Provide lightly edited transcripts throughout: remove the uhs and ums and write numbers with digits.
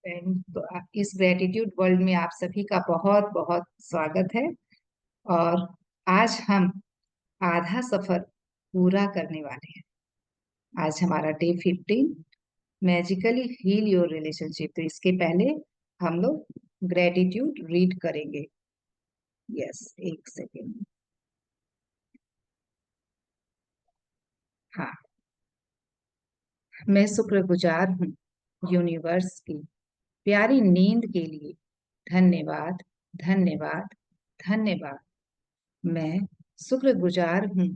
Friend, तो इस gratitude world में आप सभी का बहुत बहुत स्वागत है। और आज हम आधा सफर पूरा करने वाले हैं। आज हमारा day 15, magically heal your relationship. तो इसके पहले हम लोग ग्रेटिट्यूड रीड करेंगे। यस, एक सेकेंड। हाँ, मैं शुक्रगुजार हूँ यूनिवर्स की प्यारी नींद के लिए। धन्यवाद, धन्यवाद, धन्यवाद। मैं शुक्रगुजार हूँ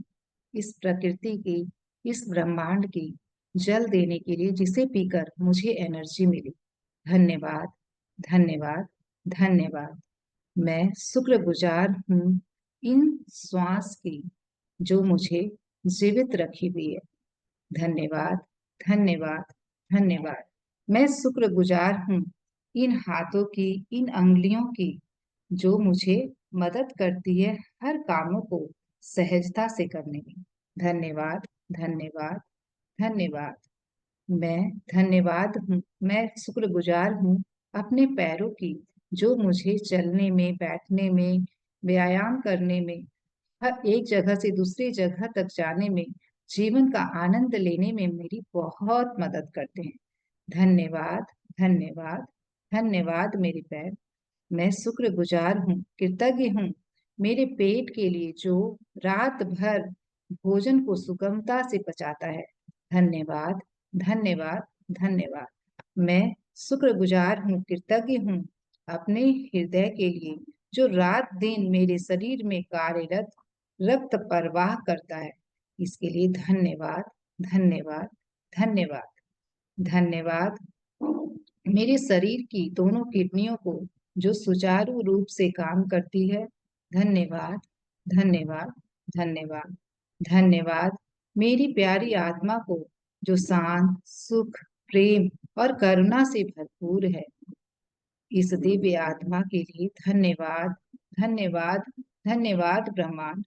इस प्रकृति की, इस ब्रह्मांड की जल देने के लिए जिसे पीकर मुझे एनर्जी मिली। धन्यवाद, धन्यवाद, धन्यवाद। मैं शुक्रगुजार हूँ इन श्वास की जो मुझे जीवित रखी हुई है। धन्यवाद, धन्यवाद, धन्यवाद। मैं शुक्रगुजार हूँ इन हाथों की, इन अंगुलियों की जो मुझे मदद करती है हर कामों को सहजता से करने में। धन्यवाद, धन्यवाद, धन्यवाद। मैं धन्यवाद हूँ, मैं शुक्रगुजार हूँ अपने पैरों की जो मुझे चलने में, बैठने में, व्यायाम करने में, हर एक जगह से दूसरी जगह तक जाने में, जीवन का आनंद लेने में मेरी बहुत मदद करते हैं। धन्यवाद, धन्यवाद, धन्यवाद मेरे पैर। मैं शुक्रगुजार हूँ, कृतज्ञ हूँ मेरे पेट के लिए जो रात भर भोजन को सुगमता से पचाता है। धन्यवाद, धन्यवाद, धन्यवाद। मैं शुक्रगुजार हूँ, कृतज्ञ हूँ अपने हृदय के लिए जो रात दिन मेरे शरीर में कार्यरत रक्त प्रवाह करता है। इसके लिए धन्यवाद, धन्यवाद, धन्यवाद, धन्यवाद। मेरे शरीर की दोनों किडनियों को जो सुचारू रूप से काम करती है। धन्यवाद, धन्यवाद, धन्यवाद, धन्यवाद। मेरी प्यारी आत्मा को जो शांत, सुख, प्रेम और करुणा से भरपूर है। इस दिव्य आत्मा के लिए धन्यवाद, धन्यवाद, धन्यवाद ब्रह्मांड।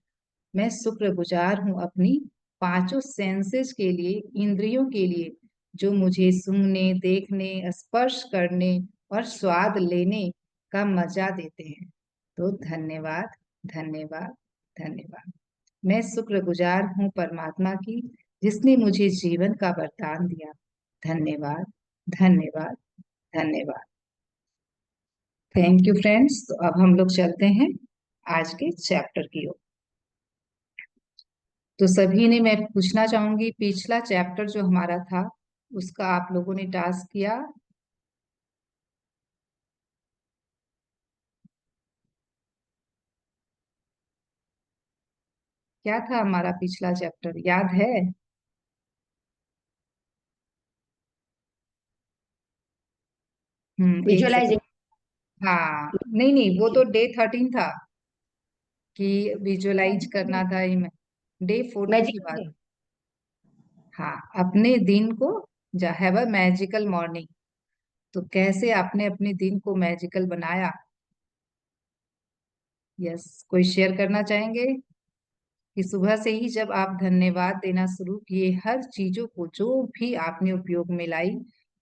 मैं शुक्रगुजार हूँ अपनी पांचों सेंसेस के लिए, इंद्रियों के लिए जो मुझे सूंघने, देखने, स्पर्श करने और स्वाद लेने का मजा देते हैं। तो धन्यवाद, धन्यवाद, धन्यवाद। मैं शुक्रगुजार हूँ परमात्मा की जिसने मुझे जीवन का वरदान दिया। धन्यवाद, धन्यवाद, धन्यवाद। Thank you friends. तो अब हम लोग चलते हैं आज के चैप्टर की ओर। तो सभी ने, मैं पूछना चाहूंगी, पिछला चैप्टर जो हमारा था उसका आप लोगों ने टास्क किया? क्या था हमारा पिछला चैप्टर, याद है? एक सेकेंड। विजुअलाइजिंग। हाँ, नहीं नहीं, वो तो डे 13 था कि विजुअलाइज करना था ही। मैं डे 14 की बात। मैजिक। हाँ, अपने दिन को, हैव अ मैजिकल मॉर्निंग। तो कैसे आपने अपने दिन को मैजिकल बनाया? यस, कोई शेयर करना चाहेंगे कि सुबह से ही जब आप धन्यवाद देना शुरू किए हर चीजों को जो भी आपने उपयोग में लाई,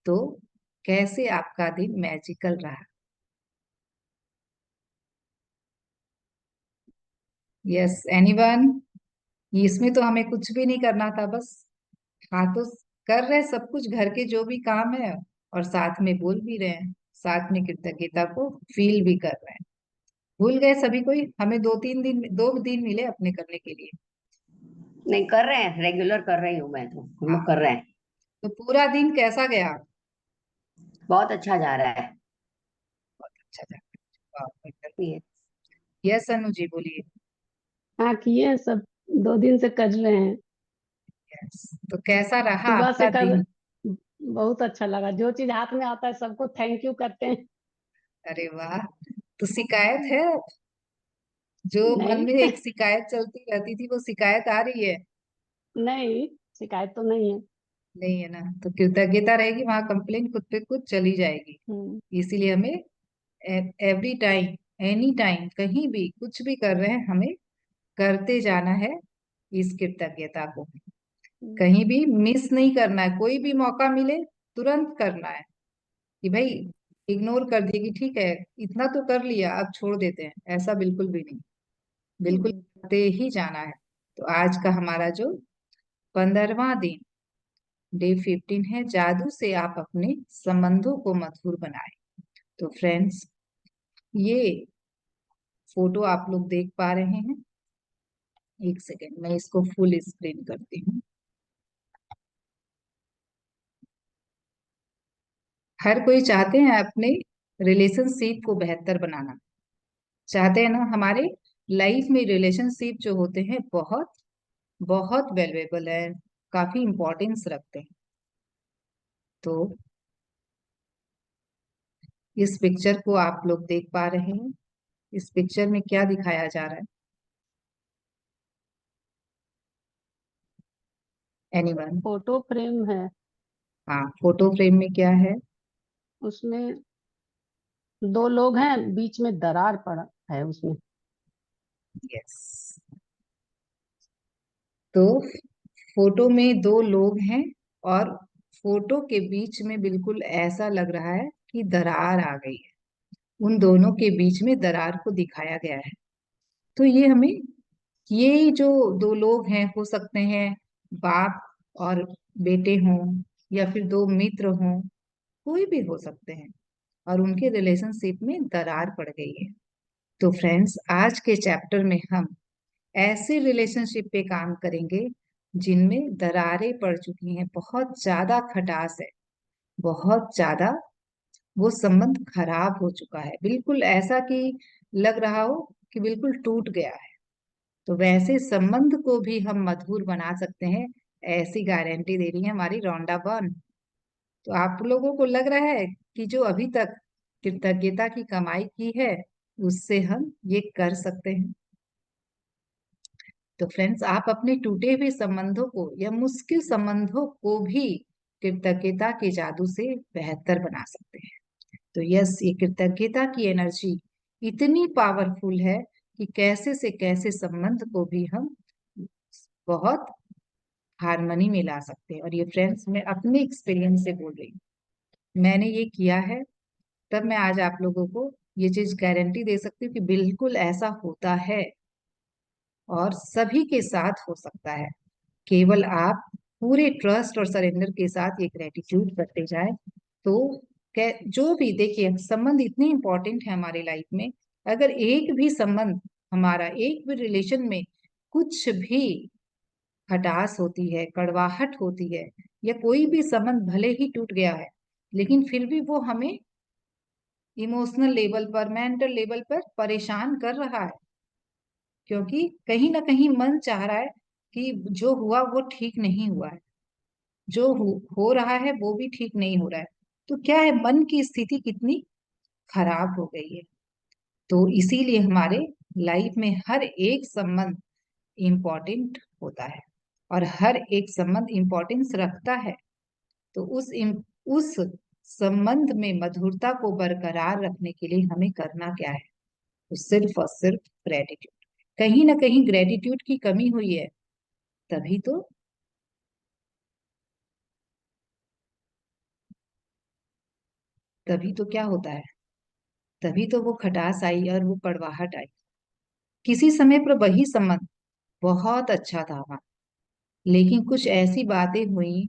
तो कैसे आपका दिन मैजिकल रहा? Yes, anyone? इसमें तो हमें कुछ भी नहीं करना था, बस हाँ तो कर रहे सब कुछ, घर के जो भी काम है, और साथ में बोल भी रहे हैं, साथ में कृतज्ञता को फील भी कर रहे हैं। भूल गए सभी कोई, हमें 2-3 दिन, 2 दिन मिले अपने करने के लिए। नहीं कर रहे हैं, रेगुलर कर रही हूँ मैं, तो हम हाँ, लोग कर रहे हैं। तो पूरा दिन कैसा गया? बहुत अच्छा जा रहा है। बहुत अच्छा था। ये यस अनु जी, बोलिए। हाँ किए सब, 2 दिन से कर रहे हैं। यस, तो कैसा रहा सुबह से आपका कर, दिन? बहुत अच्छा लगा। जो चीज हाथ में आता है सबको थैंक यू करते हैं। अरे वाह! तो शिकायत है? जो मन नहीं में एक शिकायत चलती रहती थी वो शिकायत आ रही है? नहीं, शिकायत तो नहीं है। नहीं है ना? तो कृतज्ञता रहेगी, वहां कंप्लेन खुद पे खुद चली जाएगी। हम्म। इसीलिए हमें एवरी टाइम, एनी टाइम, कहीं भी कुछ भी कर रहे हैं, हमें करते जाना है इस कृतज्ञता को। हम्म। कहीं भी मिस नहीं करना है, कोई भी मौका मिले तुरंत करना है कि भाई इग्नोर कर दिए कि ठीक है इतना तो कर लिया अब छोड़ देते हैं, ऐसा बिल्कुल भी नहीं, बिल्कुल करते ही जाना है। तो आज का हमारा जो 15वां दिन, डे 15 है, जादू से आप अपने संबंधों को मधुर बनाए। तो फ्रेंड्स, ये फोटो आप लोग देख पा रहे हैं, एक सेकेंड मैं इसको फुल स्क्रीन करती हूँ। हर कोई चाहते हैं अपने रिलेशनशिप को बेहतर बनाना, चाहते हैं ना। हमारे लाइफ में रिलेशनशिप जो होते हैं बहुत बहुत वैल्यूएबल है, काफी इंपॉर्टेंस रखते हैं। तो इस पिक्चर को आप लोग देख पा रहे हैं, इस पिक्चर में क्या दिखाया जा रहा है? एनीवन? फोटो फ्रेम है। हाँ, फोटो फ्रेम में क्या है? उसमें दो लोग हैं, बीच में दरार पड़ा है उसमें। यस। तो फोटो में दो लोग हैं और फोटो के बीच में बिल्कुल ऐसा लग रहा है कि दरार आ गई है। उन दोनों के बीच में दरार को दिखाया गया है। तो ये हमें, ये जो दो लोग हैं, हो सकते हैं बाप और बेटे हों, या फिर दो मित्र हों, कोई भी हो सकते हैं, और उनके रिलेशनशिप में दरार पड़ गई है। तो फ्रेंड्स, आज के चैप्टर में हम ऐसे रिलेशनशिप पे काम करेंगे जिनमें दरारें पड़ चुकी हैं, बहुत ज्यादा खटास है, बहुत ज्यादा वो संबंध खराब हो चुका है, बिल्कुल ऐसा कि लग रहा हो कि बिल्कुल टूट गया है। तो वैसे संबंध को भी हम मधुर बना सकते हैं, ऐसी गारंटी दे रही है हमारी रोंडा बर्न। तो आप लोगों को लग रहा है कि जो अभी तक कृतज्ञता की कमाई की है उससे हम ये कर सकते हैं। तो फ्रेंड्स, आप अपने टूटे हुए संबंधों को या मुश्किल संबंधों को भी कृतज्ञता के जादू से बेहतर बना सकते हैं। तो यस, ये कृतज्ञता की एनर्जी इतनी पावरफुल है कि कैसे से कैसे संबंध को भी हम बहुत हारमोनी में ला सकते हैं। और ये फ्रेंड्स, मैं अपने एक्सपीरियंस से बोल रही हूँ, मैंने ये किया है, तब मैं आज आप लोगों को ये चीज गारंटी दे सकती हूँ कि बिल्कुल ऐसा होता है और सभी के साथ हो सकता है। केवल आप पूरे ट्रस्ट और सरेंडर के साथ ये ग्रेटिट्यूड करते जाए तो जो भी, देखिए संबंध इतने इंपॉर्टेंट है हमारे लाइफ में। अगर एक भी संबंध, हमारा एक भी रिलेशन में कुछ भी खटास होती है, कड़वाहट होती है, या कोई भी संबंध भले ही टूट गया है लेकिन फिर भी वो हमें इमोशनल लेवल पर, मेंटल लेवल पर परेशान कर रहा है, क्योंकि कहीं ना कहीं मन चाह रहा है कि जो हुआ वो ठीक नहीं हुआ है, जो हो रहा है वो भी ठीक नहीं हो रहा है। तो क्या है, मन की स्थिति कितनी खराब हो गई है। तो इसीलिए हमारे लाइफ में हर एक संबंध इम्पोर्टेंट होता है और हर एक संबंध इम्पोर्टेंस रखता है। तो उस संबंध में मधुरता को बरकरार रखने के लिए हमें करना क्या है? तो सिर्फ और सिर्फ ग्रेटिट्यूड। कहीं ना कहीं ग्रेटिट्यूड की कमी हुई है, तभी तो तभी तो क्या होता है, तभी तो वो खटास आई और वो कड़वाहट आई। किसी समय पर वही संबंध बहुत अच्छा था वहां, लेकिन कुछ ऐसी बातें हुई,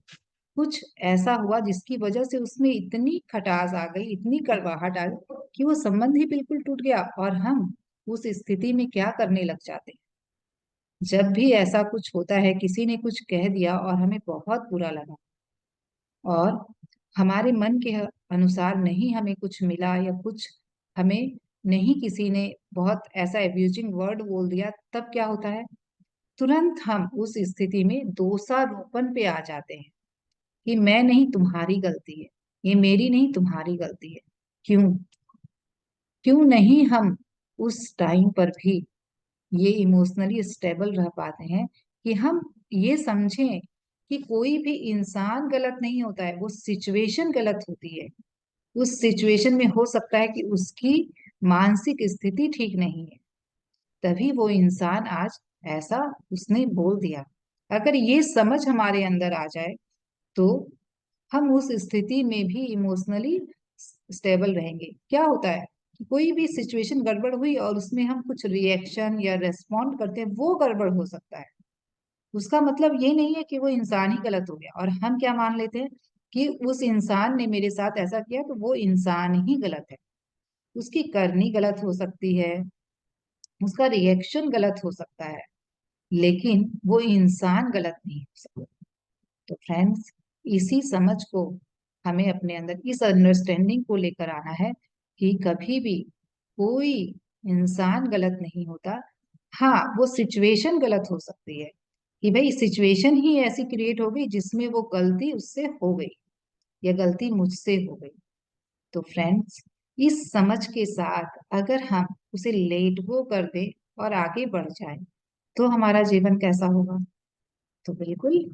कुछ ऐसा हुआ जिसकी वजह से उसमें इतनी खटास आ गई, इतनी कड़वाहट आ गई कि वो संबंध ही बिल्कुल टूट गया। और हम उस स्थिति में क्या करने लग जाते हैं, जब भी ऐसा कुछ होता है, किसी ने कुछ कह दिया और हमें बहुत बुरा लगा और हमारे मन के अनुसार नहीं हमें कुछ मिला, या कुछ हमें नहीं, किसी ने बहुत ऐसा एब्यूजिंग वर्ड बोल दिया, तब क्या होता है, तुरंत हम उस स्थिति में दोषारोपण पे आ जाते हैं कि मैं नहीं, तुम्हारी गलती है, ये मेरी नहीं तुम्हारी गलती है। क्यों क्यों नहीं हम उस टाइम पर भी ये इमोशनली स्टेबल रह पाते हैं कि हम ये समझें कि कोई भी इंसान गलत नहीं होता है, वो सिचुएशन गलत होती है। उस सिचुएशन में हो सकता है कि उसकी मानसिक स्थिति ठीक नहीं है, तभी वो इंसान आज ऐसा उसने बोल दिया। अगर ये समझ हमारे अंदर आ जाए तो हम उस स्थिति में भी इमोशनली स्टेबल रहेंगे। क्या होता है कि कोई भी सिचुएशन गड़बड़ हुई और उसमें हम कुछ रिएक्शन या रेस्पॉन्ड करते हैं, वो गड़बड़ हो सकता है। उसका मतलब ये नहीं है कि वो इंसान ही गलत हो गया और हम क्या मान लेते हैं कि उस इंसान ने मेरे साथ ऐसा किया तो वो इंसान ही गलत है। उसकी करनी गलत हो सकती है, उसका रिएक्शन गलत हो सकता है, लेकिन वो इंसान गलत नहीं हो सकता। तो फ्रेंड्स, इसी समझ को हमें अपने अंदर, इस अंडरस्टैंडिंग को लेकर आना है कि कभी भी कोई इंसान गलत नहीं होता। हाँ, वो सिचुएशन गलत हो सकती है कि भाई सिचुएशन ही ऐसी क्रिएट हो गई जिसमें वो गलती उससे हो गई या गलती मुझसे हो गई। तो फ्रेंड्स, इस समझ के साथ अगर हम उसे लेट गो कर दें और आगे बढ़ जाए तो हमारा जीवन कैसा होगा? तो बिल्कुल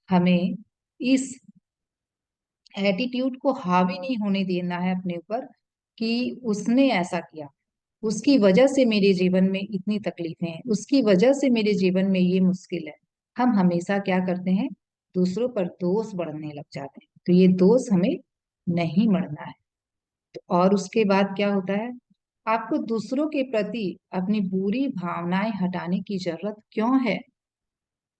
हमें इस एटीट्यूड को हावी नहीं होने देना है अपने ऊपर कि उसने ऐसा किया, उसकी वजह से मेरे जीवन में इतनी तकलीफें हैं, उसकी वजह से मेरे जीवन में ये मुश्किल है। हम हमेशा क्या करते हैं? दूसरों पर दोष बढ़ने लग जाते हैं। तो ये दोष हमें नहीं मढ़ना है। तो और उसके बाद क्या होता है? आपको दूसरों के प्रति अपनी बुरी भावनाएं हटाने की जरूरत क्यों है?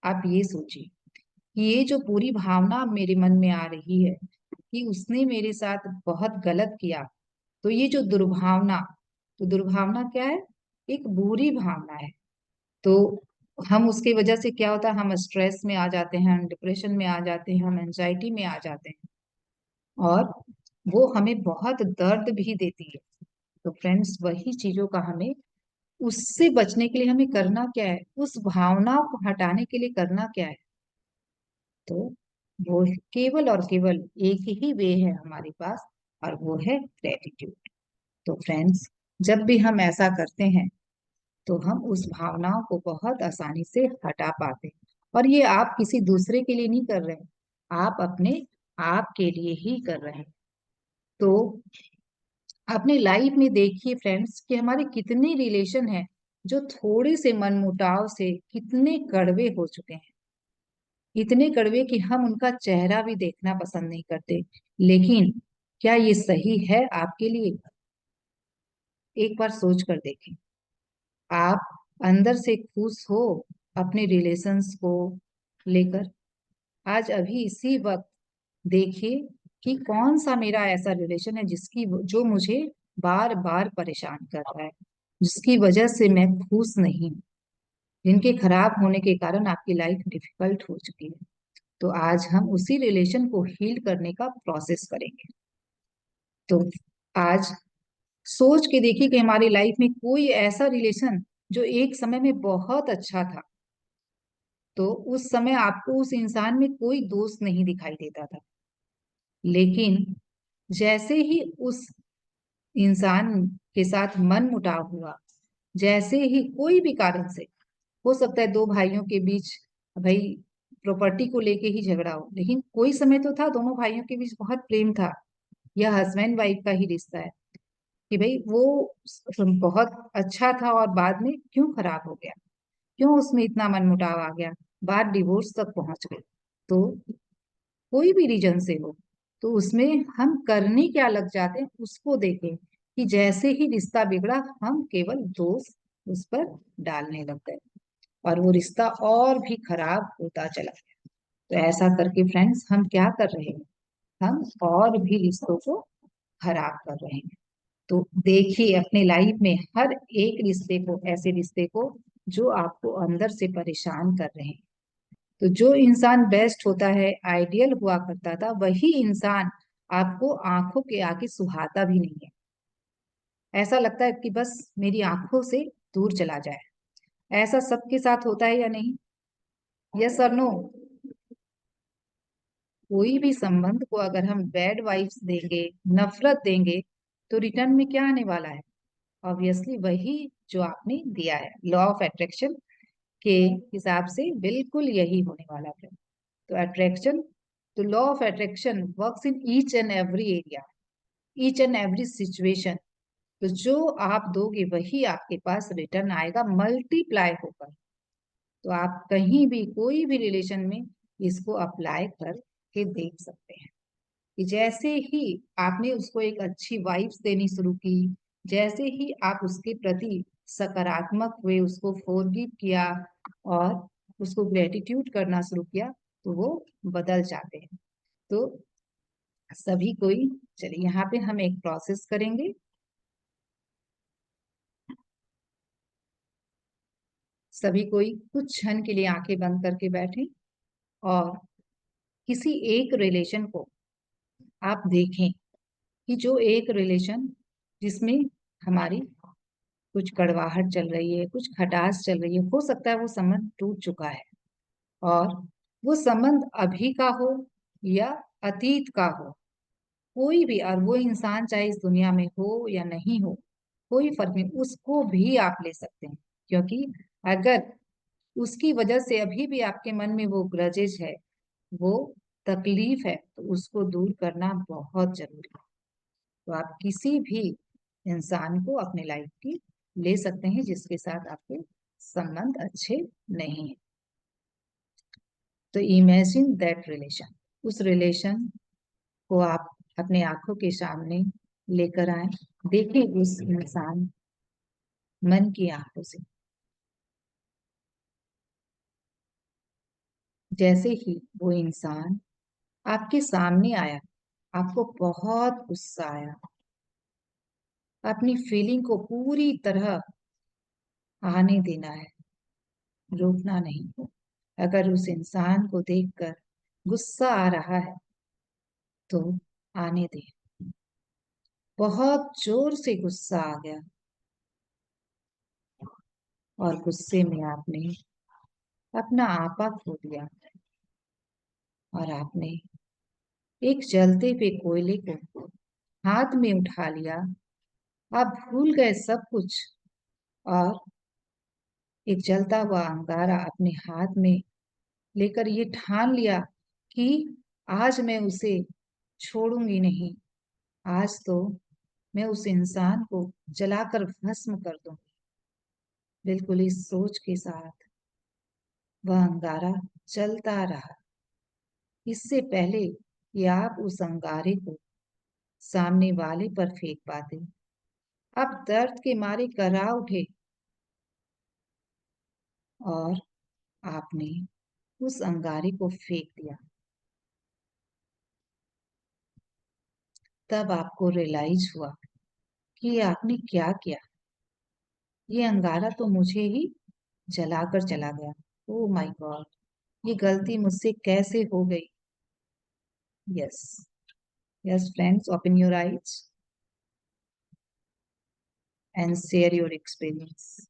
आप ये सोचिए कि ये जो बुरी भावना मेरे मन में आ रही है कि उसने मेरे साथ बहुत गलत किया, तो ये जो दुर्भावना, तो दुर्भावना क्या है? एक बुरी भावना है। तो हम उसकी वजह से क्या होता है? हम स्ट्रेस में आ जाते हैं, हम डिप्रेशन में आ जाते हैं, हम एंजाइटी में आ जाते हैं और वो हमें बहुत दर्द भी देती है। तो फ्रेंड्स, वही चीजों का हमें, उससे बचने के लिए हमें करना क्या है? उस भावना को हटाने के लिए करना क्या है? तो वो केवल और केवल एक ही वे है हमारे पास, और वो है ग्रेटिट्यूड। तो फ्रेंड्स, जब भी हम ऐसा करते हैं तो हम उस भावनाओं को बहुत आसानी से हटा पाते हैं। और ये आप किसी दूसरे के लिए नहीं कर रहे हैं, आप अपने आप के लिए ही कर रहे हैं। तो अपनी लाइफ में देखिए फ्रेंड्स कि हमारे कितने रिलेशन हैं जो थोड़े से मनमुटाव से कितने कड़वे हो चुके हैं। इतने कड़वे कि हम उनका चेहरा भी देखना पसंद नहीं करते। लेकिन क्या ये सही है आपके लिए? एक बार सोच कर देखें। आप अंदर से खुश हो अपने रिलेशंस को लेकर? आज अभी इसी वक्त देखिए कि कौन सा मेरा ऐसा रिलेशन है जिसकी जो मुझे बार बार परेशान कर रहा है, जिसकी वजह से मैं खुश नहीं हूँ, जिनके खराब होने के कारण आपकी लाइफ डिफिकल्ट हो चुकी है। तो आज हम उसी रिलेशन को हील करने का प्रोसेस करेंगे। तो आज सोच के देखिए कि हमारी लाइफ में कोई ऐसा रिलेशन जो एक समय में बहुत अच्छा था, तो उस समय आपको उस इंसान में कोई दोष नहीं दिखाई देता था, लेकिन जैसे ही उस इंसान के साथ मन मुटाव हुआ, जैसे ही कोई भी कारण से, हो सकता है दो भाइयों के बीच भाई प्रॉपर्टी को लेके ही झगड़ा हो, लेकिन कोई समय तो था दोनों भाइयों के बीच बहुत प्रेम था, यह हस्बैंड वाइफ का ही रिश्ता है कि भाई वो बहुत अच्छा था और बाद में क्यों खराब हो गया, क्यों उसमें इतना मनमुटाव आ गया, बात डिवोर्स तक पहुंच गई। तो कोई भी रीजन से हो, तो उसमें हम करने क्या लग जाते हैं उसको देखें कि जैसे ही रिश्ता बिगड़ा हम केवल दोष उस पर डालने लग गए और वो रिश्ता और भी खराब होता चला गया। तो ऐसा करके फ्रेंड्स हम क्या कर रहे हैं? हम और भी रिश्तों को खराब कर रहे हैं। तो देखिए अपने लाइफ में हर एक रिश्ते को, ऐसे रिश्ते को जो आपको अंदर से परेशान कर रहे हैं। तो जो इंसान बेस्ट होता है, आइडियल हुआ करता था, वही इंसान आपको आंखों के आगे सुहाता भी नहीं है। ऐसा लगता है कि बस मेरी आंखों से दूर चला जाए। ऐसा सबके साथ होता है या नहीं? यस और नो? कोई भी संबंध को अगर हम बैड वाइब्स देंगे, नफरत देंगे, तो रिटर्न में क्या आने वाला है? ऑब्वियसली वही जो आपने दिया है। लॉ ऑफ अट्रैक्शन के हिसाब से बिल्कुल यही होने वाला है। तो अट्रैक्शन, तो law of attraction works in each and every area, each and every situation. तो जो आप दोगे वही आपके पास रिटर्न आएगा, मल्टीप्लाई होकर। तो आप कहीं भी कोई भी रिलेशन में इसको अप्लाई करके देख सकते हैं। कि जैसे ही आपने उसको एक अच्छी वाइब्स देनी शुरू की, जैसे ही आप उसके प्रति सकारात्मक हुए, उसको फॉरगिव किया और उसको ग्रेटिट्यूड करना शुरू किया, तो वो बदल जाते हैं। तो सभी कोई, चलिए यहाँ पे हम एक प्रोसेस करेंगे। सभी कोई कुछ क्षण के लिए आंखें बंद करके बैठें और किसी एक रिलेशन को आप देखें कि जो एक रिलेशन जिसमें हमारी कुछ कड़वाहट चल रही है, कुछ खटास चल रही है, हो सकता है वो संबंध टूट चुका है और वो संबंध अभी का हो या अतीत का हो, कोई भी, और वो इंसान चाहे इस दुनिया में हो या नहीं हो, कोई फर्क नहीं, उसको भी आप ले सकते हैं। क्योंकि अगर उसकी वजह से अभी भी आपके मन में वो ग्रजेज है, वो तकलीफ है, तो उसको दूर करना बहुत जरूरी है। तो आप किसी भी इंसान को अपने लाइफ की ले सकते हैं जिसके साथ आपके संबंध अच्छे नहीं है। तो इमेजिन दैट रिलेशन, उस रिलेशन को आप अपने आंखों के सामने लेकर आए, देखें उस इंसान मन की आंखों से। जैसे ही वो इंसान आपके सामने आया, आपको बहुत गुस्सा आया, अपनी फीलिंग को पूरी तरह आने देना है, रोकना नहीं। अगर उस इंसान को देखकर गुस्सा आ रहा है तो आने दें। बहुत जोर से गुस्सा आ गया और गुस्से में आपने अपना आपा खो दिया और आपने एक जलते हुए कोयले को हाथ में उठा लिया। आप भूल गए सब कुछ और एक जलता हुआ अंगारा अपने हाथ में लेकर ये ठान लिया कि आज मैं उसे छोड़ूंगी नहीं, आज तो मैं उस इंसान को जलाकर भस्म कर दूंगी। बिल्कुल इस सोच के साथ वह अंगारा चलता रहा। इससे पहले कि आप उस अंगारे को सामने वाले पर फेंक पाते, आप दर्द के मारे करा उठे और आपने उस अंगारे को फेंक दिया। तब आपको रियलाइज हुआ कि आपने क्या किया। ये अंगारा तो मुझे ही जलाकर चला गया। ओह माय गॉड, ये गलती मुझसे कैसे हो गई। Yes, yes friends, open your eyes and share your experience.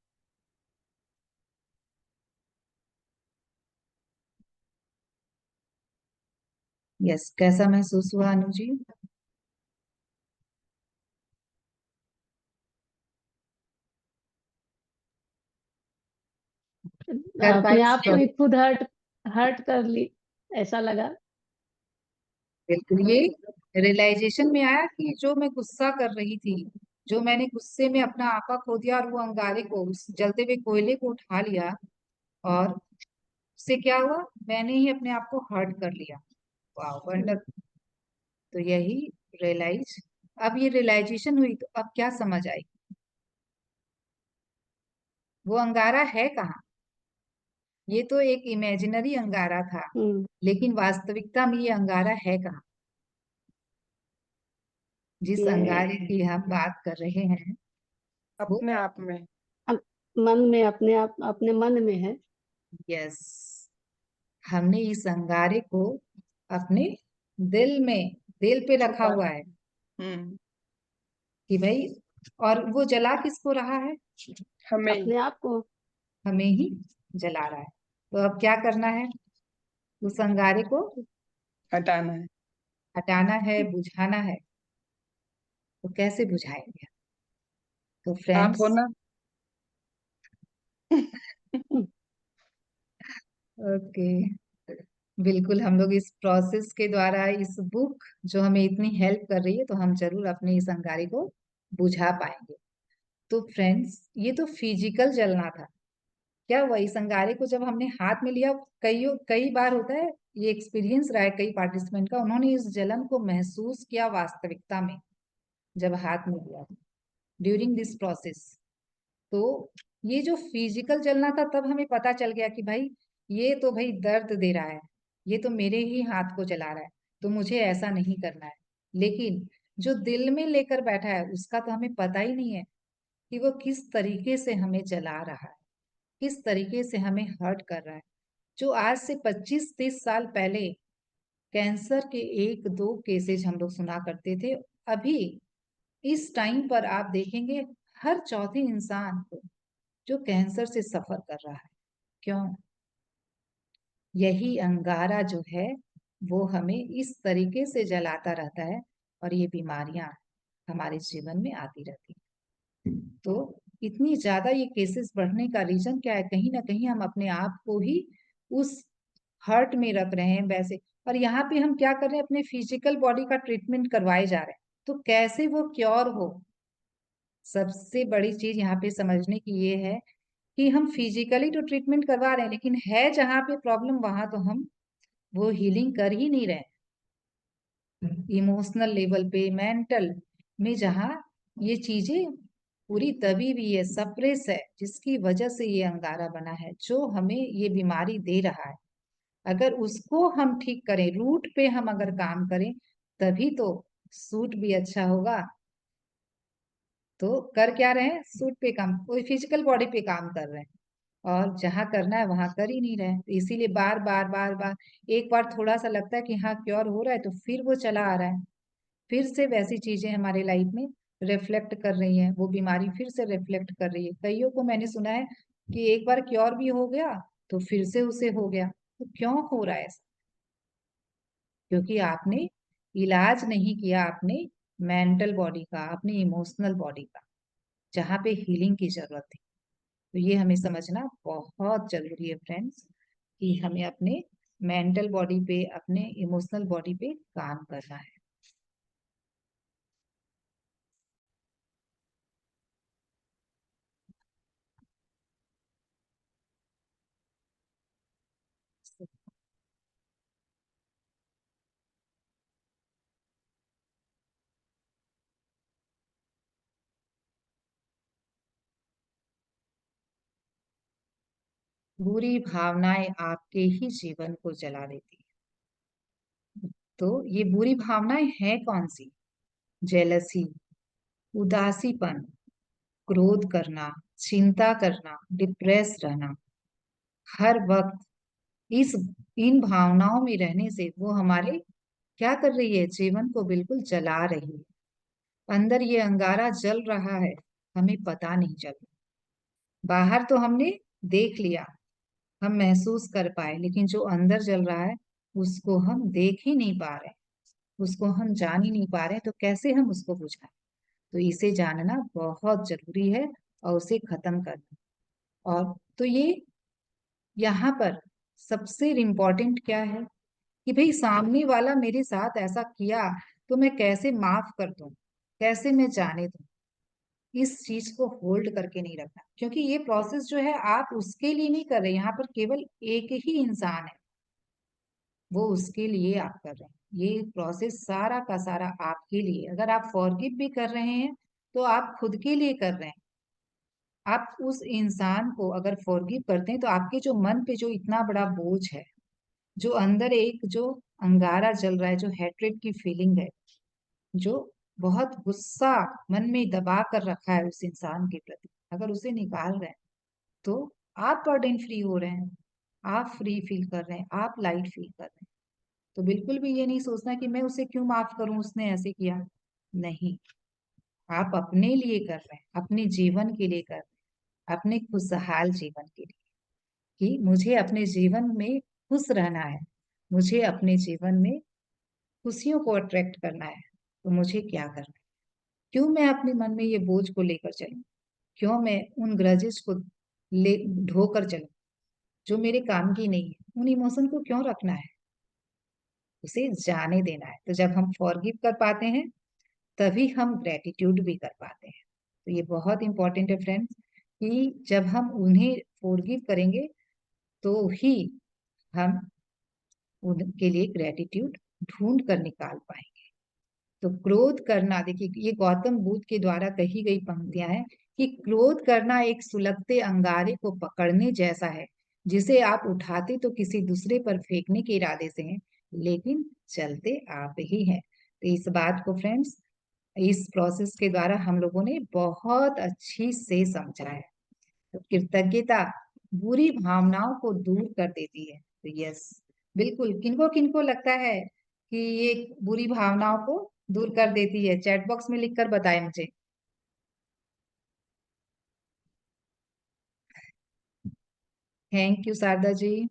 Yes, कैसा महसूस हुआ अनु जी? कर पाई अपने आप को stop? ही खुद हर्ट हर्ट कर ली, ऐसा लगा। बिल्कुल, ये रियलाइजेशन में आया कि जो मैं गुस्सा कर रही थी, जो मैंने गुस्से में अपना आपा खो दिया और वो अंगारे को, उस जलते हुए कोयले को उठा लिया, और उससे क्या हुआ, मैंने ही अपने आप को हर्ट कर लिया। वाह, वंडरफुल। तो यही रियलाइज, अब ये रियलाइजेशन हुई तो अब क्या समझ आई, वो अंगारा है कहाँ। ये तो एक इमेजिनरी अंगारा था, हम्म। लेकिन वास्तविकता में ये अंगारा है कहाँ। जिस ये अंगारे की हम बात कर रहे हैं वो, अपने आप में। अप- मन में, अपने आप अपने मन में है। यस, हमने इस अंगारे को अपने दिल में, दिल पे रखा छुपा। हुआ है हम्म। कि भाई, और वो जला किसको रहा है, हमें ही। अपने आप को। हमें ही जला रहा है। तो अब क्या करना है, उस अंगारे को हटाना है। हटाना है, बुझाना है। तो कैसे बुझाएंगे? तो आप हो फ्रेंड्स, ना। ओके, बिल्कुल हम लोग इस प्रोसेस के द्वारा, इस बुक जो हमें इतनी हेल्प कर रही है, तो हम जरूर अपने इस अंगारे को बुझा पाएंगे। तो फ्रेंड्स, ये तो फिजिकल जलना था। क्या हुआ, इस अंगारे को जब हमने हाथ में लिया, कई कई बार होता है ये एक्सपीरियंस रहा है कई पार्टिसिपेंट का, उन्होंने इस जलन को महसूस किया वास्तविकता में जब हाथ में लिया ड्यूरिंग दिस प्रोसेस। तो ये जो फिजिकल जलना था तब हमें पता चल गया कि भाई ये तो भाई दर्द दे रहा है, ये तो मेरे ही हाथ को जला रहा है, तो मुझे ऐसा नहीं करना है। लेकिन जो दिल में लेकर बैठा है उसका तो हमें पता ही नहीं है कि वो किस तरीके से हमें जला रहा है, किस तरीके से हमें हर्ट कर रहा है। जो आज से 25-30 साल पहले कैंसर के 1-2 केसेज हम लोग सुना करते थे, अभी इस टाइम पर आप देखेंगे हर चौथे इंसान को जो कैंसर से सफर कर रहा है। क्यों? यही अंगारा जो है वो हमें इस तरीके से जलाता रहता है और ये बीमारियां हमारे जीवन में आती रहती हैं। तो इतनी ज्यादा ये केसेस बढ़ने का रीजन क्या है? कहीं ना कहीं हम अपने आप को ही उस हर्ट में रख रहे हैं वैसे। और यहाँ पे हम क्या कर रहे हैं? अपने फिजिकल बॉडी का ट्रीटमेंट करवाए जा रहे हैं। तो कैसे वो क्योर हो? सबसे बड़ी चीज यहाँ पे समझने की ये है कि हम फिजिकली तो ट्रीटमेंट करवा रहे हैं, लेकिन है जहाँ पे प्रॉब्लम वहां तो हम वो हीलिंग कर ही नहीं रहे। इमोशनल लेवल पे, मेंटल में जहाँ ये चीजें पूरी दबी हुई है, सप्रेस है, जिसकी वजह से ये अंगारा बना है, जो हमें ये बीमारी दे रहा है। अगर उसको हम ठीक करें, रूट पे हम अगर काम करें, तभी तो सूट भी अच्छा होगा। तो कर क्या रहे हैं? सूट पे काम, कोई फिजिकल बॉडी पे काम कर रहे हैं, और जहाँ करना है वहां कर ही नहीं रहे हैं। तो इसीलिए बार बार बार बार, एक बार थोड़ा सा लगता है कि हाँ क्योर हो रहा है, तो फिर वो चला आ रहा है, फिर से वैसी चीजें हमारे लाइफ में रिफ्लेक्ट कर रही हैं, वो बीमारी फिर से रिफ्लेक्ट कर रही है। कईयों को मैंने सुना है कि एक बार क्योर भी हो गया तो फिर से उसे हो गया। तो क्यों हो रहा है ऐसा? क्योंकि आपने इलाज नहीं किया अपने मेंटल बॉडी का, अपने इमोशनल बॉडी का, जहाँ पे हीलिंग की जरूरत थी। तो ये हमें समझना बहुत जरूरी है फ्रेंड्स, कि हमें अपने मेंटल बॉडी पे, अपने इमोशनल बॉडी पे काम करना है। बुरी भावनाएं आपके ही जीवन को जला देती है। तो ये बुरी भावनाएं हैं कौन सी? जेलसी, उदासीपन, क्रोध करना, चिंता करना, डिप्रेस रहना। हर वक्त इस इन भावनाओं में रहने से वो हमारे क्या कर रही है? जीवन को बिल्कुल जला रही है। अंदर ये अंगारा जल रहा है, हमें पता नहीं चल रहा। बाहर तो हमने देख लिया, हम महसूस कर पाए, लेकिन जो अंदर जल रहा है उसको हम देख ही नहीं पा रहे, उसको हम जान ही नहीं पा रहे, तो कैसे हम उसको बुझाएं? तो इसे जानना बहुत जरूरी है और उसे खत्म करना। और तो ये यहाँ पर सबसे इम्पोर्टेंट क्या है कि भाई सामने वाला मेरे साथ ऐसा किया तो मैं कैसे माफ कर दूं, कैसे मैं जाने दूं। इस चीज को होल्ड करके नहीं रखना, क्योंकि ये प्रोसेस जो है आप उसके लिए नहीं कर रहे, यहाँ पर केवल एक ही इंसान है, वो उसके लिए आप कर रहे हैं। ये प्रोसेस सारा का सारा आपके लिए। अगर आप फॉरगिव भी कर रहे हैं तो आप खुद के लिए कर रहे हैं। आप उस इंसान को अगर फॉरगिव करते हैं तो आपके जो मन पे जो इतना बड़ा बोझ है, जो अंदर एक जो अंगारा जल रहा है, जो हेट्रेड की फीलिंग है, जो बहुत गुस्सा मन में दबा कर रखा है उस इंसान के प्रति, अगर उसे निकाल रहे हैं तो आप बर्डन फ्री हो रहे हैं, आप फ्री फील कर रहे हैं, आप लाइट फील कर रहे हैं। तो बिल्कुल भी ये नहीं सोचना कि मैं उसे क्यों माफ करूं, उसने ऐसे किया। नहीं, आप अपने लिए कर रहे हैं, अपने जीवन के लिए कर रहे हैं, अपने खुशहाल जीवन के लिए, कि मुझे अपने जीवन में खुश रहना है, मुझे अपने जीवन में खुशियों को अट्रैक्ट करना है। तो मुझे क्या करना है? क्यों मैं अपने मन में ये बोझ को लेकर चलूं? क्यों मैं उन ग्रजेस को ले ढोकर चलूं जो मेरे काम की नहीं है? उन इमोशन को क्यों रखना है? उसे जाने देना है। तो जब हम फॉरगिव कर पाते हैं तभी हम ग्रेटिट्यूड भी कर पाते हैं। तो ये बहुत इंपॉर्टेंट है फ्रेंड्स, कि जब हम उन्हें फॉरगिव करेंगे तो ही हम उनके लिए ग्रेटिट्यूड ढूंढ कर निकाल पाएंगे। तो क्रोध करना, देखिए ये गौतम बुद्ध के द्वारा कही गई पंक्तियां हैं कि क्रोध करना एक सुलगते अंगारे को पकड़ने जैसा है, जिसे आप उठाते तो किसी दूसरे पर फेंकने के इरादे से हैं, लेकिन चलते आप ही हैं। तो इस बात को फ्रेंड्स, इस प्रोसेस के द्वारा हम लोगों ने बहुत अच्छी से समझा है। तो कृतज्ञता बुरी भावनाओं को दूर कर देती है। तो यस, बिल्कुल, किनको किनको लगता है कि ये बुरी भावनाओं को दूर कर देती है? चैट बॉक्स में लिखकर बताएं मुझे। Thank you Sharda ji.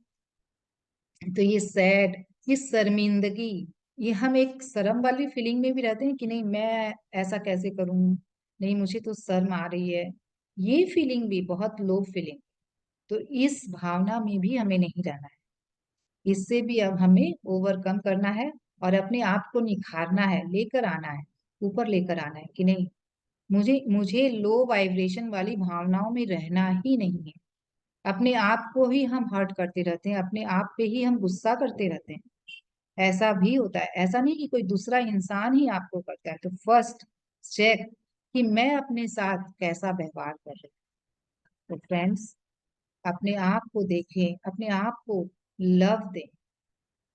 तो ये सैड, ये शर्मिंदगी, ये हम एक शर्म वाली फीलिंग में भी रहते हैं कि नहीं मैं ऐसा कैसे करूं, नहीं मुझे तो शर्म आ रही है, ये फीलिंग भी बहुत लो फीलिंग। तो इस भावना में भी हमें नहीं रहना है, इससे भी अब हमें ओवरकम करना है और अपने आप को निखारना है, लेकर आना है, ऊपर लेकर आना है कि नहीं मुझे मुझे लो वाइब्रेशन वाली भावनाओं में रहना ही नहीं है। अपने आप को ही हम हर्ट करते रहते हैं, अपने आप पे ही हम गुस्सा करते रहते हैं। ऐसा भी होता है, ऐसा नहीं कि कोई दूसरा इंसान ही आपको करता है। तो फर्स्ट चेक कि मैं अपने साथ कैसा व्यवहार कर रही हूँ। तो फ्रेंड्स, अपने आप को देखें, अपने आप को लव दें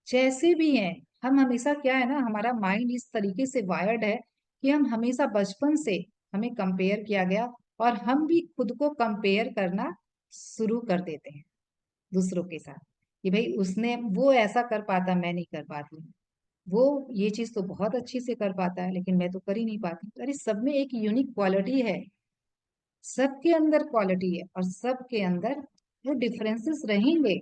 जैसे भी हैं। हम हमेशा, क्या है ना, हमारा माइंड इस तरीके से वायर्ड है कि हम हमेशा बचपन से हमें कंपेयर किया गया और हम भी खुद को कंपेयर करना शुरू कर देते हैं दूसरों के साथ कि भाई उसने वो ऐसा कर पाता, मैं नहीं कर पाती, वो ये चीज तो बहुत अच्छी से कर पाता है लेकिन मैं तो कर ही नहीं पाती। अरे सब में एक यूनिक क्वालिटी है, सबके अंदर क्वालिटी है और सबके अंदर वो डिफरेंसेस रहेंगे।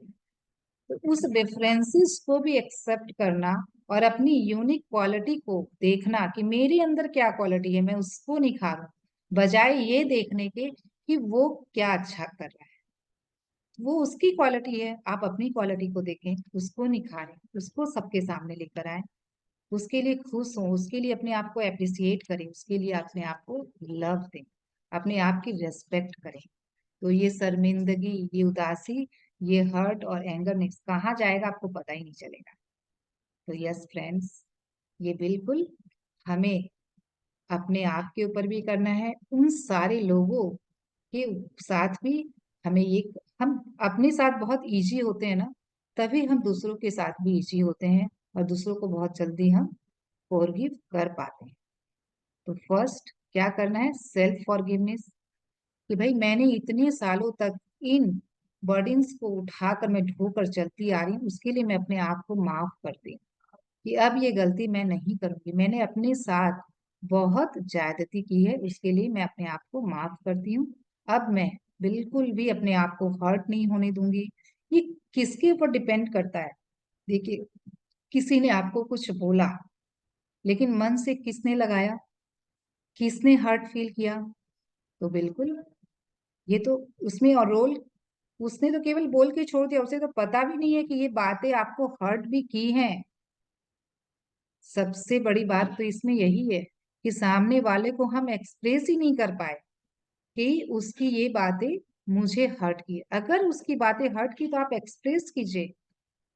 तो उस डिफरेंसेस को भी एक्सेप्ट करना और अपनी यूनिक क्वालिटी को देखना कि मेरे अंदर क्या क्वालिटी है, मैं उसको निखारूं, बजाय ये देखने के कि वो क्या अच्छा कर रहा है। वो उसकी क्वालिटी है, आप अपनी क्वालिटी को देखें, उसको निखारें, उसको सबके सामने लेकर आए, उसके लिए खुश हो, उसके लिए अपने आप को अप्रिसिएट करें, उसके लिए अपने आप को लव दें, अपने आप की रेस्पेक्ट करें। तो ये शर्मिंदगी, ये उदासी, ये हर्ट और एंगर नेक्स्ट कहाँ जाएगा आपको पता ही नहीं चलेगा। तो यस फ्रेंड्स, ये बिल्कुल हमें अपने आप के ऊपर भी करना है, उन सारे लोगों के साथ भी हमें ये, हम अपने साथ बहुत इजी होते हैं ना, तभी हम दूसरों के साथ भी इजी होते हैं और दूसरों को बहुत जल्दी हम फॉरगिव कर पाते हैं। तो फर्स्ट क्या करना है, सेल्फ फॉरगिवनेस, कि भाई मैंने इतने सालों तक इन बर्डन्स को उठाकर मैं ढोकर चलती आ रही हूँ, उसके लिए मैं अपने आप को माफ करती हूँ कि अब ये गलती मैं नहीं करूंगी। मैंने अपने साथ बहुत ज्यादती की है, उसके लिए मैं अपने आप को माफ करती हूँ। अब मैं बिल्कुल भी अपने आप को हर्ट नहीं होने दूंगी। ये किसके ऊपर डिपेंड करता है? देखिए, किसी ने आपको कुछ बोला लेकिन मन से किसने लगाया, किसने हर्ट फील किया? तो बिल्कुल ये तो उसमें और रोल, उसने तो केवल बोल के छोड़ दिया, उसे तो पता भी नहीं है कि ये बातें आपको हर्ट भी की हैं। सबसे बड़ी बात तो इसमें यही है कि सामने वाले को हम एक्सप्रेस ही नहीं कर पाए कि उसकी ये बातें मुझे हर्ट की। अगर उसकी बातें हर्ट की तो आप एक्सप्रेस कीजिए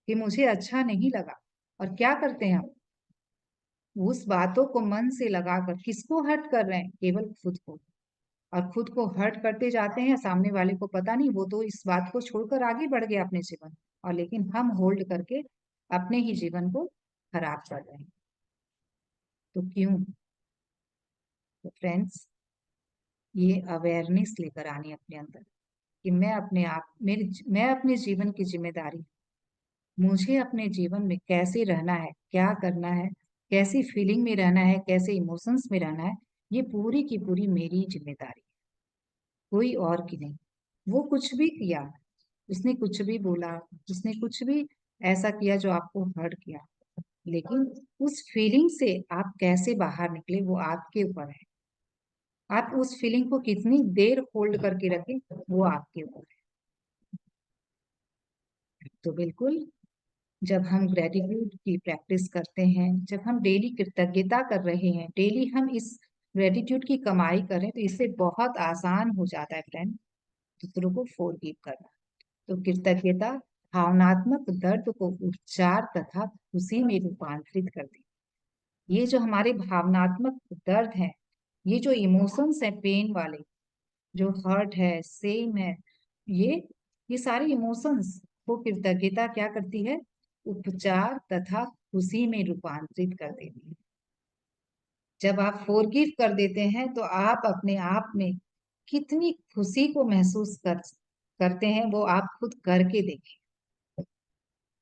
कि मुझे अच्छा नहीं लगा। और क्या करते हैं हम, उस बातों को मन से लगाकर किसको हर्ट कर रहे हैं? केवल खुद को। और खुद को हर्ट करते जाते हैं, सामने वाले को पता नहीं, वो तो इस बात को छोड़कर आगे बढ़ गया अपने जीवन, और लेकिन हम होल्ड करके अपने ही जीवन को खराब कर रहे हैं। तो क्यों? तो फ्रेंड्स, ये अवेयरनेस लेकर आनी अपने अंदर कि मैं अपने आप, मैं अपने जीवन की जिम्मेदारी, मुझे अपने जीवन में कैसे रहना है, क्या करना है, कैसी फीलिंग में रहना है, कैसे इमोशंस में रहना है, ये पूरी की पूरी मेरी जिम्मेदारी, कोई और की नहीं। वो कुछ भी किया, उसने कुछ भी बोला, उसने कुछ भी ऐसा किया जो आपको हर्ट किया, लेकिन उस फीलिंग से आप कैसे बाहर निकले वो आपके ऊपर है। आप उस फीलिंग को कितनी देर होल्ड करके रखें वो आपके ऊपर है। तो बिल्कुल, जब हम ग्रेटिट्यूड की प्रैक्टिस करते हैं, जब हम डेली कृतज्ञता कर रहे हैं, डेली हम इस ग्रेटिट्यूड की कमाई करें, तो इससे बहुत आसान हो जाता है फ्रेंड दूसरों को फॉरगिव करना। तो कृतज्ञता भावनात्मक दर्द को उपचार तथा खुशी में रूपांतरित कर दे। ये जो हमारे भावनात्मक दर्द है, ये जो इमोशंस है पेन वाले, जो हर्ट है, सेम है, ये सारे इमोशंस को कृतज्ञता क्या करती है? उपचार तथा खुशी में रूपांतरित कर देती है। जब आप फॉरगिव कर देते हैं तो आप अपने आप में कितनी खुशी को महसूस करते हैं, वो आप खुद करके देखें।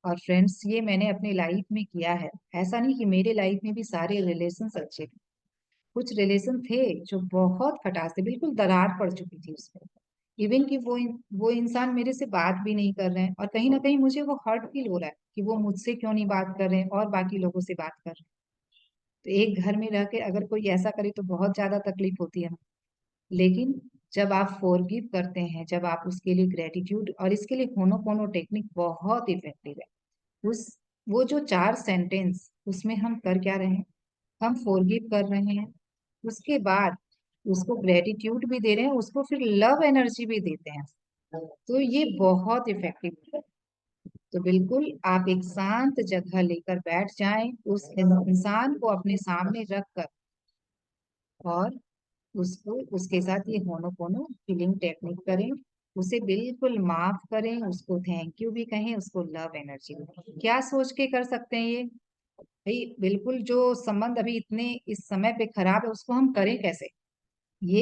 और फ्रेंड्स, ये मैंने अपनी लाइफ में किया है। ऐसा नहीं कि मेरे लाइफ में भी सारे रिलेशंस अच्छे थे, कुछ रिलेशन थे जो बहुत खटास थे, बिल्कुल दरार पड़ चुकी थी उसमें। इवन कि वो इंसान मेरे से बात भी नहीं कर रहे हैं, और कहीं ना कहीं मुझे वो हर्ट फील हो रहा है कि वो मुझसे क्यों नहीं बात कर रहे हैं और बाकी लोगों से बात कर रहे हैं। तो एक घर में रह के अगर कोई ऐसा करे तो बहुत ज्यादा तकलीफ होती है ना। लेकिन जब आप फॉरगिव करते हैं, जब आप उसके लिए ग्रेटिट्यूड, और इसके लिए होनोपोनो टेक्निक बहुत इफेक्टिव है। उस वो जो 4 सेंटेंस, उसमें हम कर क्या रहे हैं? हम फॉरगिव कर रहे हैं, उसके बाद उसको ग्रेटिट्यूड भी दे रहे हैं, उसको फिर लव एनर्जी भी देते हैं। तो ये बहुत इफेक्टिव है। तो बिल्कुल आप एक शांत जगह लेकर बैठ जाएं, उस इंसान को अपने सामने रखकर, और उसको उसके साथ ये होनोपोनो फीलिंग टेक्निक करें। उसे बिल्कुल माफ करें, उसको थैंक यू भी कहें, उसको लव एनर्जी भी कहें। क्या सोच के कर सकते हैं ये? भाई बिल्कुल जो संबंध अभी इतने इस समय पे खराब है, उसको हम करें कैसे? ये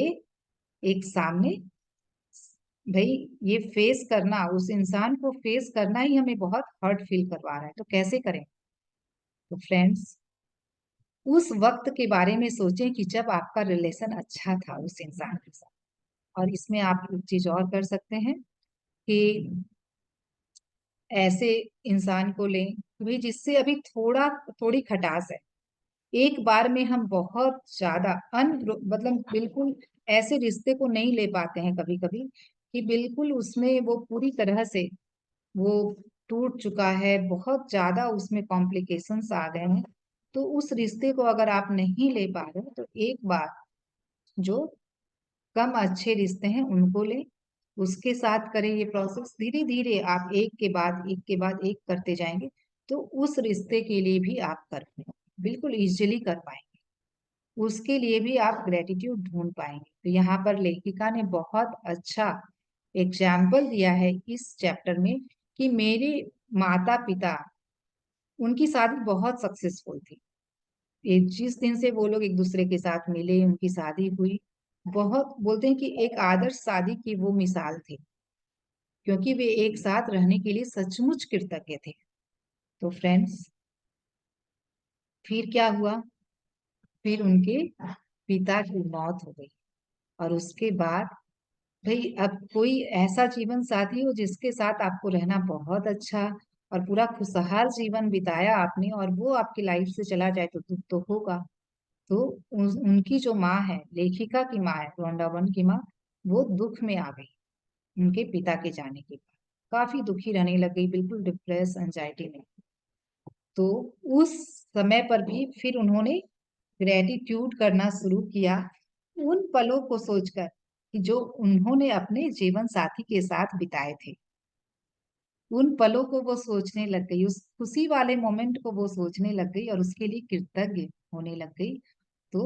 एक सामने, भाई ये फेस करना, उस इंसान को फेस करना ही हमें बहुत हर्ट फील करवा रहा है, तो कैसे करें? तो फ्रेंड्स, उस वक्त के बारे में सोचें कि जब आपका रिलेशन अच्छा था उस इंसान के साथ। और इसमें आप एक चीज और कर सकते हैं कि ऐसे इंसान को लें भी जिससे अभी थोड़ी खटास है। एक बार में हम बहुत ज्यादा मतलब बिल्कुल ऐसे रिश्ते को नहीं ले पाते हैं कभी कभी, कि बिल्कुल उसमें वो पूरी तरह से वो टूट चुका है, बहुत ज्यादा उसमें कॉम्प्लिकेशंस आ गए हैं। तो उस रिश्ते को अगर आप नहीं ले पा रहे तो एक बार जो कम अच्छे रिश्ते हैं उनको लें, उसके साथ करें ये प्रोसेस। धीरे धीरे आप एक के बाद एक के बाद एक करते जाएंगे, तो उस रिश्ते के लिए भी आप कर पाएंगे, बिल्कुल इजीली कर पाएंगे। उसके लिए भी आप ग्रेटिट्यूड ढूंढ पाएंगे। तो यहाँ पर लेखिका ने बहुत अच्छा एग्जाम्पल दिया है इस चैप्टर में कि मेरे माता पिता, उनकी शादी बहुत सक्सेसफुल थी। जिस दिन से वो लोग एक दूसरे के साथ मिले, उनकी शादी हुई, बहुत बोलते हैं कि एक आदर्श शादी की वो मिसाल थी, क्योंकि वे एक साथ रहने के लिए सचमुच कृतज्ञ थे। तो फ्रेंड्स, फिर क्या हुआ? फिर उनके पिता की मौत हो गई, और उसके बाद भाई अब कोई ऐसा जीवन साथी हो जिसके साथ आपको रहना बहुत अच्छा और पूरा खुशहाल जीवन बिताया आपने, और वो आपकी लाइफ से चला जाए तो दुख तो होगा। तो उनकी जो माँ है, लेखिका की माँ है, वृंदावन की माँ, वो दुख में आ गई उनके पिता के जाने के बाद। काफी दुखी रहने लग गई, बिल्कुल डिप्रेस, एंजाइटी में। तो उस समय पर भी फिर उन्होंने ग्रेटिट्यूड करना शुरू किया, उन पलों को सोचकर कि जो उन्होंने अपने जीवन साथी के साथ बिताए थे। उन पलों को वो सोचने लग गई, उस खुशी वाले मोमेंट को वो सोचने लग गई और उसके लिए कृतज्ञ होने लग गई। तो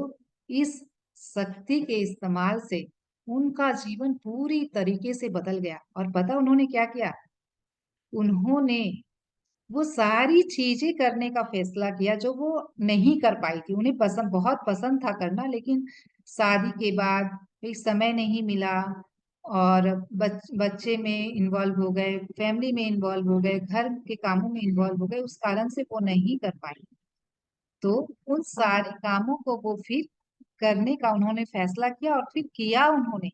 इस शक्ति के इस्तेमाल से उनका जीवन पूरी तरीके से बदल गया। और पता उन्होंने क्या किया? उन्होंने वो सारी चीजें करने का फैसला किया जो वो नहीं कर पाई थी। उन्हें बहुत पसंद था करना, लेकिन शादी के बाद एक समय नहीं मिला, और बच्चे में इन्वॉल्व हो गए, फैमिली में इन्वॉल्व हो गए, घर के कामों में इन्वॉल्व हो गए, उस कारण से वो नहीं कर पाई। तो उन सारे कामों को वो फिर करने का उन्होंने फैसला किया, और फिर किया उन्होंने।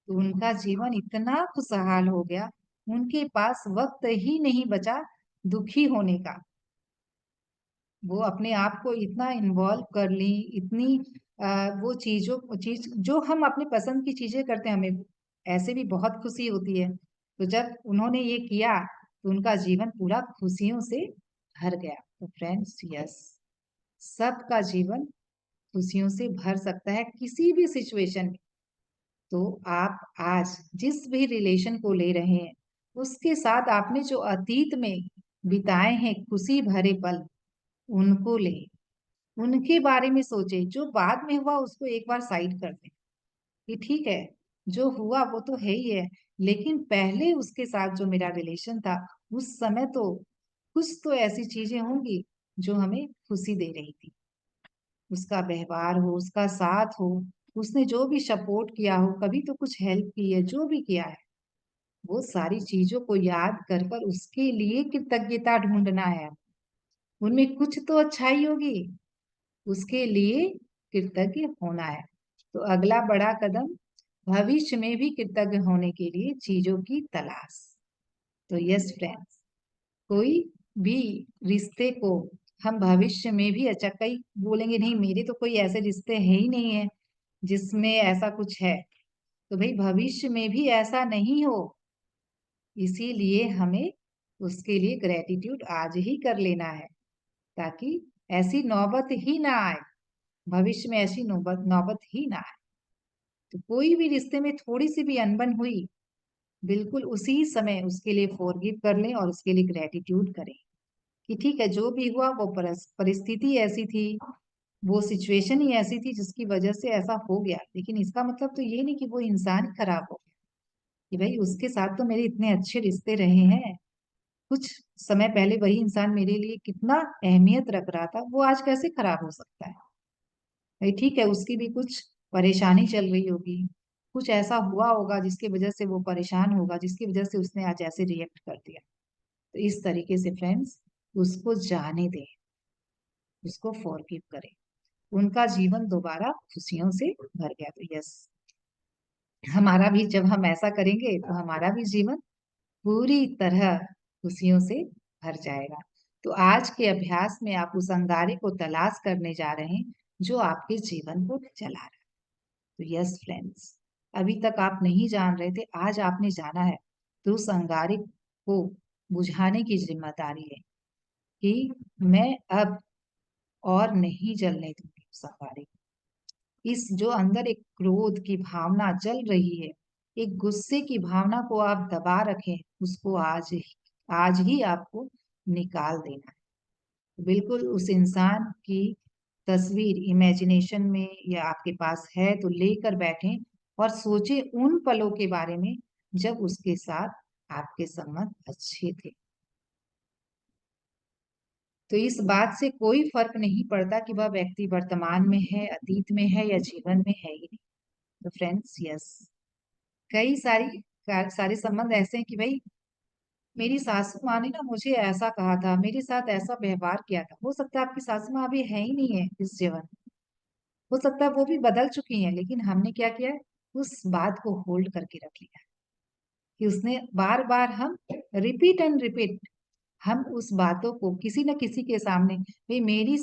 तो उनका जीवन इतना खुशहाल हो गया, उनके पास वक्त ही नहीं बचा दुखी होने का। वो अपने आप को इतना इन्वॉल्व कर ली, इतनी वो चीज जो हम अपनी पसंद की चीजें करते हैं, हमें ऐसे भी बहुत खुशी होती है। तो जब उन्होंने ये किया तो उनका जीवन पूरा खुशियों से भर गया। तो फ्रेंड्स, यस, सबका जीवन खुशियों से भर सकता है किसी भी सिचुएशन में। तो आप आज जिस भी रिलेशन को ले रहे हैं, उसके साथ आपने जो अतीत में बिताए हैं खुशी भरे पल, उनको ले, उनके बारे में सोचे। जो बाद में हुआ उसको एक बार साइड कर दें कि ठीक है, जो हुआ वो तो है ही है, लेकिन पहले उसके साथ जो मेरा रिलेशन था, उस समय तो कुछ तो ऐसी चीजें होंगी जो हमें खुशी दे रही थी। उसका व्यवहार हो, उसका साथ हो, उसने जो भी सपोर्ट किया हो, कभी तो कुछ हेल्प की है, जो भी किया है, वो सारी चीजों को याद कर कर उसके लिए कृतज्ञता ढूंढना है। उनमें कुछ तो अच्छाई होगी, उसके लिए कृतज्ञ होना है। तो अगला बड़ा कदम, भविष्य में भी कृतज्ञ होने के लिए चीजों की तलाश। तो यस फ्रेंड्स, कोई भी रिश्ते को हम भविष्य में भी, अच्छा कई बोलेंगे नहीं मेरे तो कोई ऐसे रिश्ते है ही नहीं है जिसमें ऐसा कुछ है, तो भाई भविष्य में भी ऐसा नहीं हो, इसीलिए हमें उसके लिए ग्रेटिट्यूड आज ही कर लेना है, ताकि ऐसी नौबत ही ना आए, भविष्य में ऐसी नौबत नौबत ही ना आए। तो कोई भी रिश्ते में थोड़ी सी भी अनबन हुई, बिल्कुल उसी समय उसके लिए फॉरगिव कर लें और उसके लिए ग्रेटिट्यूड करें कि ठीक है, जो भी हुआ वो परिस्थिति ऐसी थी, वो सिचुएशन ही ऐसी थी जिसकी वजह से ऐसा हो गया, लेकिन इसका मतलब तो ये नहीं कि वो इंसान ही खराब हो गया। कि भाई उसके साथ तो मेरे इतने अच्छे रिश्ते रहे हैं, कुछ समय पहले वही इंसान मेरे लिए कितना अहमियत रख रहा था, वो आज कैसे खराब हो सकता है। भाई ठीक है, उसकी भी कुछ परेशानी चल रही होगी, कुछ ऐसा हुआ होगा जिसकी वजह से वो परेशान होगा, जिसकी वजह से उसने आज ऐसे रिएक्ट कर दिया। तो इस तरीके से फ्रेंड्स, उसको जाने दें, उसको फॉरगिव करें। उनका जीवन दोबारा खुशियों से भर गया। तो यस, हमारा भी जब हम ऐसा करेंगे तो हमारा भी जीवन पूरी तरह खुशियों से भर जाएगा। तो आज के अभ्यास में आप उस अंगारे को तलाश करने जा रहे हैं जो आपके जीवन को जला रहा है। तो यस फ्रेंड्स, अभी तक आप नहीं जान रहे थे, आज आपने जाना है। तो उस अंगारे को बुझाने की जिम्मेदारी है कि मैं अब और नहीं जलने दूंगी उस अंगारे को। इस जो अंदर एक क्रोध की भावना जल रही है, एक गुस्से की भावना को आप दबा रखें, उसको आज ही आपको निकाल देना है। बिल्कुल उस इंसान की तस्वीर इमेजिनेशन में या आपके पास है तो लेकर बैठें और सोचें उन पलों के बारे में जब उसके साथ आपके संबंध अच्छे थे। तो इस बात से कोई फर्क नहीं पड़ता कि वह व्यक्ति वर्तमान में है, अतीत में है या जीवन में है ही नहीं। तो फ्रेंड्स यस, कई सारे संबंध ऐसे हैं कि भाई मेरी सासू माँ ने ना मुझे ऐसा कहा था, मेरे साथ ऐसा व्यवहार किया था। हो सकता है आपकी सासू माँ अभी है ही नहीं है इस जीवन में, हो सकता है वो भी बदल चुकी हैं, लेकिन हमने क्या किया है, उस बात को होल्ड करके रख लिया कि उसने बार बार, हम रिपीट एंड रिपीट, हम उस बातों को किसी न किसी के सामने, भाई मेरी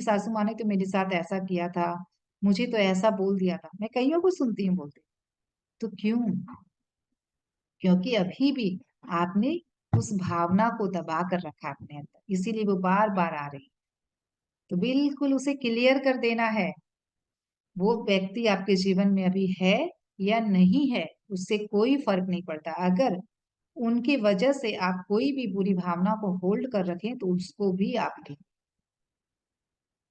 सासू माँ ने तो मेरे साथ ऐसा किया था, मुझे तो ऐसा बोल दिया था, मैं कईयों को सुनती हूँ बोलते। तो क्यों? क्योंकि अभी भी आपने उस भावना को दबा कर रखा अपने अंदर, इसीलिए वो बार बार आ रही। तो बिल्कुल उसे क्लियर कर देना है। वो व्यक्ति आपके जीवन में अभी है या नहीं है, उससे कोई फर्क नहीं पड़ता। अगर उनकी वजह से आप कोई भी बुरी भावना को होल्ड कर रखें तो उसको भी आप ले,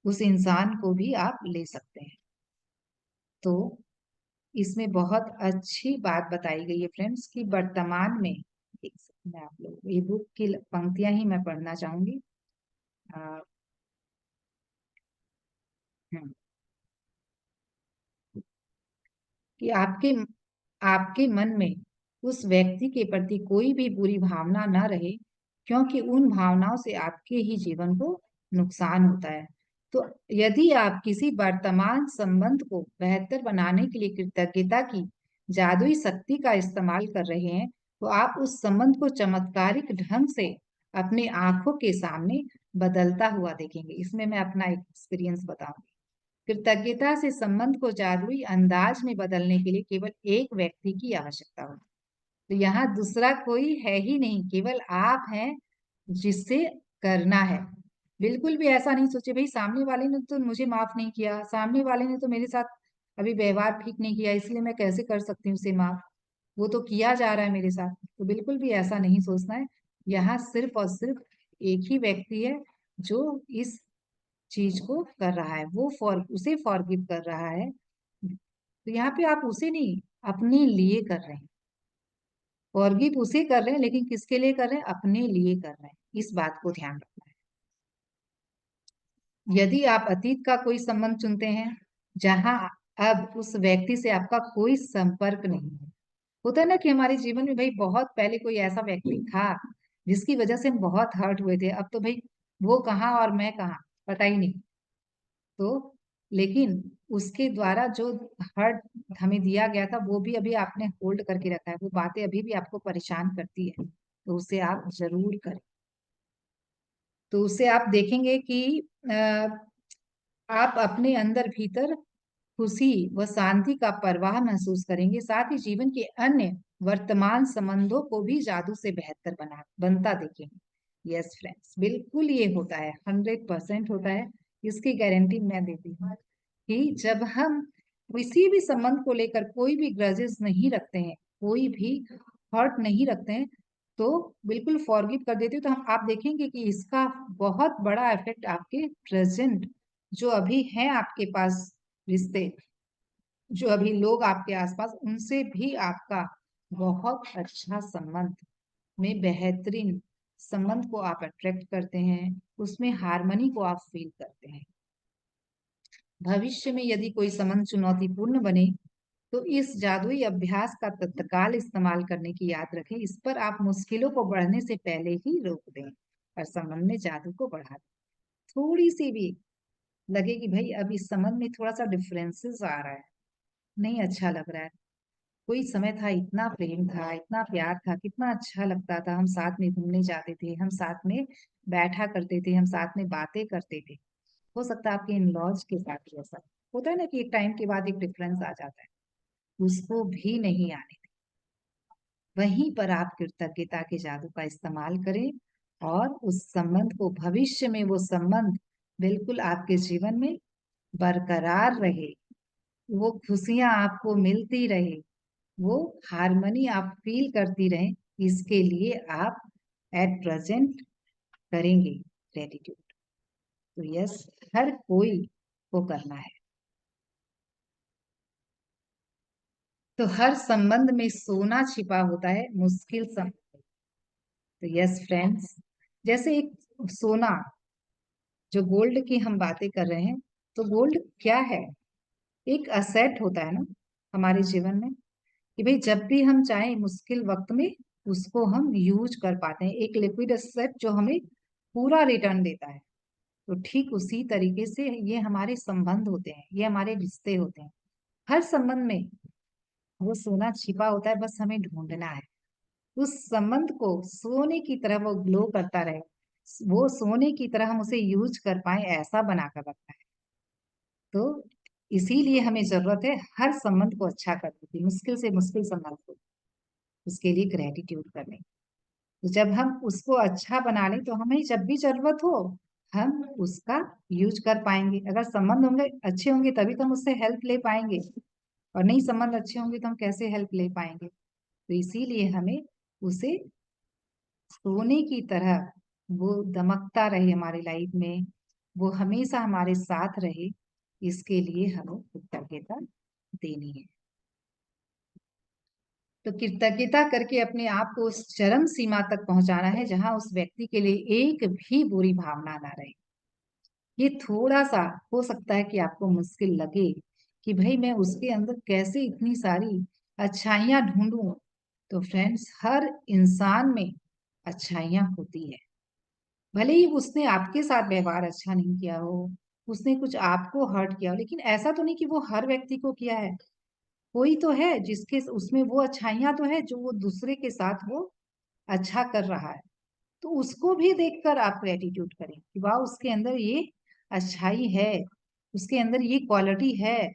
उस इंसान को भी आप ले सकते हैं। तो इसमें बहुत अच्छी बात बताई गई है फ्रेंड्स कि वर्तमान में, एक सेकंड, मैं आप लोग ये बुक की पंक्तियां ही मैं पढ़ना चाहूंगी। अ, हम्म, कि आपके आपके मन में उस व्यक्ति के प्रति कोई भी बुरी भावना न रहे, क्योंकि उन भावनाओं से आपके ही जीवन को नुकसान होता है। तो यदि आप किसी वर्तमान संबंध को बेहतर बनाने के लिए कृतज्ञता की जादुई शक्ति का इस्तेमाल कर रहे हैं, तो आप उस संबंध को चमत्कारिक ढंग से अपने आंखों के सामने बदलता हुआ देखेंगे। इसमें मैं अपना एक एक्सपीरियंस बताऊंगी। कृतज्ञता से संबंध को जादुई अंदाज में बदलने के लिए केवल एक व्यक्ति की आवश्यकता होती है। तो यहाँ दूसरा कोई है ही नहीं, केवल आप हैं जिससे करना है। बिल्कुल भी ऐसा नहीं सोचे भाई सामने वाले ने तो मुझे माफ नहीं किया, सामने वाले ने तो मेरे साथ अभी व्यवहार ठीक नहीं किया, इसलिए मैं कैसे कर सकती हूँ उसे माफ। वो तो किया जा रहा है मेरे साथ। तो बिल्कुल भी ऐसा नहीं सोचना है। यहाँ सिर्फ और सिर्फ एक ही व्यक्ति है जो इस चीज को कर रहा है, वो उसे फॉरगिव कर रहा है। तो यहाँ पे आप उसे नहीं, अपने लिए कर रहे हैं। फॉरगिव उसे कर रहे हैं, लेकिन किसके लिए कर रहे हैं? अपने लिए कर रहे हैं। इस बात को ध्यान रखना है। यदि आप अतीत का कोई संबंध चुनते हैं जहां अब उस व्यक्ति से आपका कोई संपर्क नहीं है, होता है ना कि हमारे जीवन में भाई बहुत पहले कोई ऐसा व्यक्ति था जिसकी वजह से हम बहुत हर्ट हुए थे, अब तो भाई वो कहाँ और मैं कहाँ, पता ही नहीं। तो लेकिन उसके द्वारा जो हर्ट हमें दिया गया था वो भी अभी आपने होल्ड करके रखा है, वो बातें अभी भी आपको परेशान करती है, तो उसे आप जरूर करें। तो उससे आप देखेंगे कि आप अपने अंदर भीतर खुशी व शांति का प्रवाह महसूस करेंगे। साथ ही जीवन के अन्य वर्तमान संबंधों को भी जादू से बेहतर बनता देखेंगे। यस फ्रेंड्स, बिल्कुल ये होता है, 100% होता है। इसकी गारंटी मैं देती हूँ कि जब हम किसी भी संबंध को लेकर कोई भी ग्रजेस नहीं रखते हैं, कोई भी हर्ट नहीं रखते हैं, तो बिल्कुल फॉरगिव कर देते हो, तो हम आप देखेंगे कि इसका बहुत बड़ा इफेक्ट आपके प्रेजेंट जो अभी है आपके पास रिश्ते, जो अभी लोग आपके आसपास, उनसे भी आपका बहुत अच्छा संबंध में बेहतरीन संबंध को आप अट्रैक्ट करते हैं, उसमें हार्मनी को आप फील करते हैं। भविष्य में यदि कोई संबंध चुनौतीपूर्ण बने तो इस जादुई अभ्यास का तत्काल इस्तेमाल करने की याद रखें। इस पर आप मुश्किलों को बढ़ने से पहले ही रोक दें और संबंध में जादू को बढ़ा दें। थोड़ी सी भी लगे कि भाई अब इस संबंध में थोड़ा सा डिफरेंसेस आ रहा है, नहीं अच्छा लग रहा है, कोई समय था इतना प्रेम था, इतना प्यार था, कितना अच्छा लगता था, हम साथ में घूमने जाते थे, हम साथ में बैठा करते थे, हम साथ में बातें करते थे। हो सकता है आपके इन लॉज के साथ भी ऐसा होता है ना कि एक टाइम के बाद एक डिफरेंस आ जाता है, उसको भी नहीं आने दें। वहीं पर आप कृतज्ञता के जादू का इस्तेमाल करें और उस संबंध को, भविष्य में वो संबंध बिल्कुल आपके जीवन में बरकरार रहे, वो खुशियां आपको मिलती रहे, वो हार्मनी आप फील करती रहें, इसके लिए आप एट प्रेजेंट करेंगे ग्रेटिट्यूड। तो यस, हर कोई को करना है। तो हर संबंध में सोना छिपा होता है, मुश्किल संबंध। तो यस फ्रेंड्स, जैसे एक सोना, जो गोल्ड की हम बातें कर रहे हैं, तो गोल्ड क्या है? एक असेट होता है ना हमारे जीवन में, कि भाई जब भी हम चाहें मुश्किल वक्त में उसको हम यूज कर पाते हैं, एक लिक्विड एसेट जो हमें पूरा रिटर्न देता है। तो ठीक उसी तरीके से ये हमारे संबंध होते हैं, ये हमारे रिश्ते होते हैं। हर संबंध में वो सोना छिपा होता है, बस हमें ढूंढना है। उस संबंध को सोने की तरह वो ग्लो करता रहे, वो सोने की तरह हम उसे यूज कर पाए, ऐसा बनाकर रखना है। तो इसीलिए हमें जरूरत है हर संबंध को अच्छा करने की, मुश्किल से मुश्किल संबंध को, उसके लिए ग्रेटिट्यूड करने। तो जब हम उसको अच्छा बना लें तो हमें जब भी जरूरत हो हम उसका यूज कर पाएंगे। अगर संबंध होंगे, अच्छे होंगे, तभी तो हम उससे हेल्प ले पाएंगे, और नहीं संबंध अच्छे होंगे तो हम कैसे हेल्प ले पाएंगे। तो इसीलिए हमें उसे सोने की तरह वो दमकता रहे हमारी लाइफ में, वो हमेशा हमारे साथ रहे, इसके लिए हमें कृतज्ञता देनी है। तो कृतज्ञता करके अपने आप को उस चरम सीमा तक पहुंचाना है जहां उस व्यक्ति के लिए एक भी बुरी भावना ना रहे। ये थोड़ा सा हो सकता है कि आपको मुश्किल लगे कि भाई मैं उसके अंदर कैसे इतनी सारी अच्छाइयां ढूंढूं। तो फ्रेंड्स, हर इंसान में अच्छाइयां होती है, भले ही उसने आपके साथ व्यवहार अच्छा नहीं किया हो, उसने कुछ आपको हर्ट किया हो, लेकिन ऐसा तो नहीं कि वो हर व्यक्ति को किया है। कोई तो है जिसके उसमें वो अच्छाइयां तो है जो वो दूसरे के साथ वो अच्छा कर रहा है। तो उसको भी देखकर आप ग्रेटिट्यूड करें कि वाह, उसके अंदर ये अच्छाई है, उसके अंदर ये क्वालिटी है।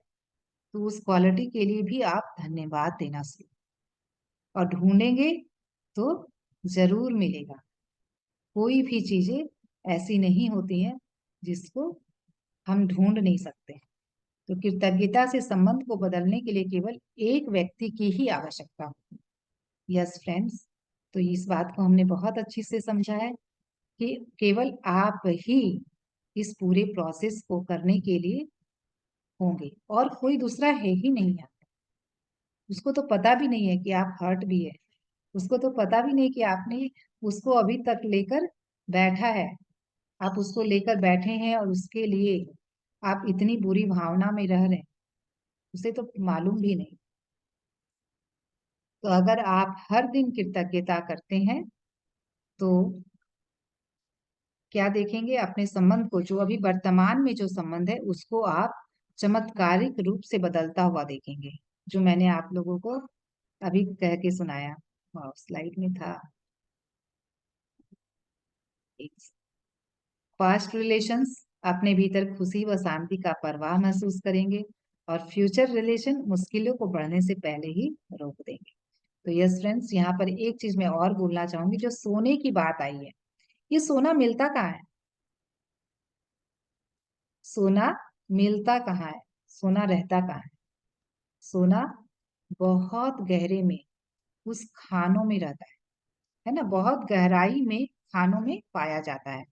तो उस क्वालिटी के लिए भी आप धन्यवाद देना सीखें, और ढूंढेंगे तो जरूर मिलेगा। कोई भी चीजें ऐसी नहीं होती हैं जिसको हम ढूंढ नहीं सकते। तो कृतज्ञता से संबंध को बदलने के लिए केवल एक व्यक्ति की ही आवश्यकता होती है, यस फ्रेंड्स, तो इस बात को हमने बहुत अच्छी से समझा है कि केवल आप ही इस पूरे प्रोसेस को करने के लिए होंगे और कोई दूसरा है ही नहीं है। उसको तो पता भी नहीं है कि आप हर्ट भी है, उसको तो पता भी नहीं कि आपने उसको अभी तक लेकर बैठा है, आप उसको लेकर बैठे हैं और उसके लिए आप इतनी बुरी भावना में रह रहे हैं, उसे तो मालूम भी नहीं। तो अगर आप हर दिन कृतज्ञता करते हैं तो क्या देखेंगे, अपने संबंध को, जो अभी वर्तमान में जो संबंध है उसको आप चमत्कारिक रूप से बदलता हुआ देखेंगे, जो मैंने आप लोगों को अभी कह के सुनाया। स्लाइड में था पास्ट रिलेशंस अपने भीतर खुशी व शांति का प्रवाह महसूस करेंगे और फ्यूचर रिलेशन मुश्किलों को बढ़ने से पहले ही रोक देंगे। तो यस फ्रेंड्स, यहाँ पर एक चीज मैं और बोलना चाहूंगी, जो सोने की बात आई है, ये सोना मिलता कहाँ है? सोना मिलता कहाँ है? सोना रहता कहाँ है? सोना बहुत गहरे में उस खानों में रहता है ना, बहुत गहराई में खानों में पाया जाता है।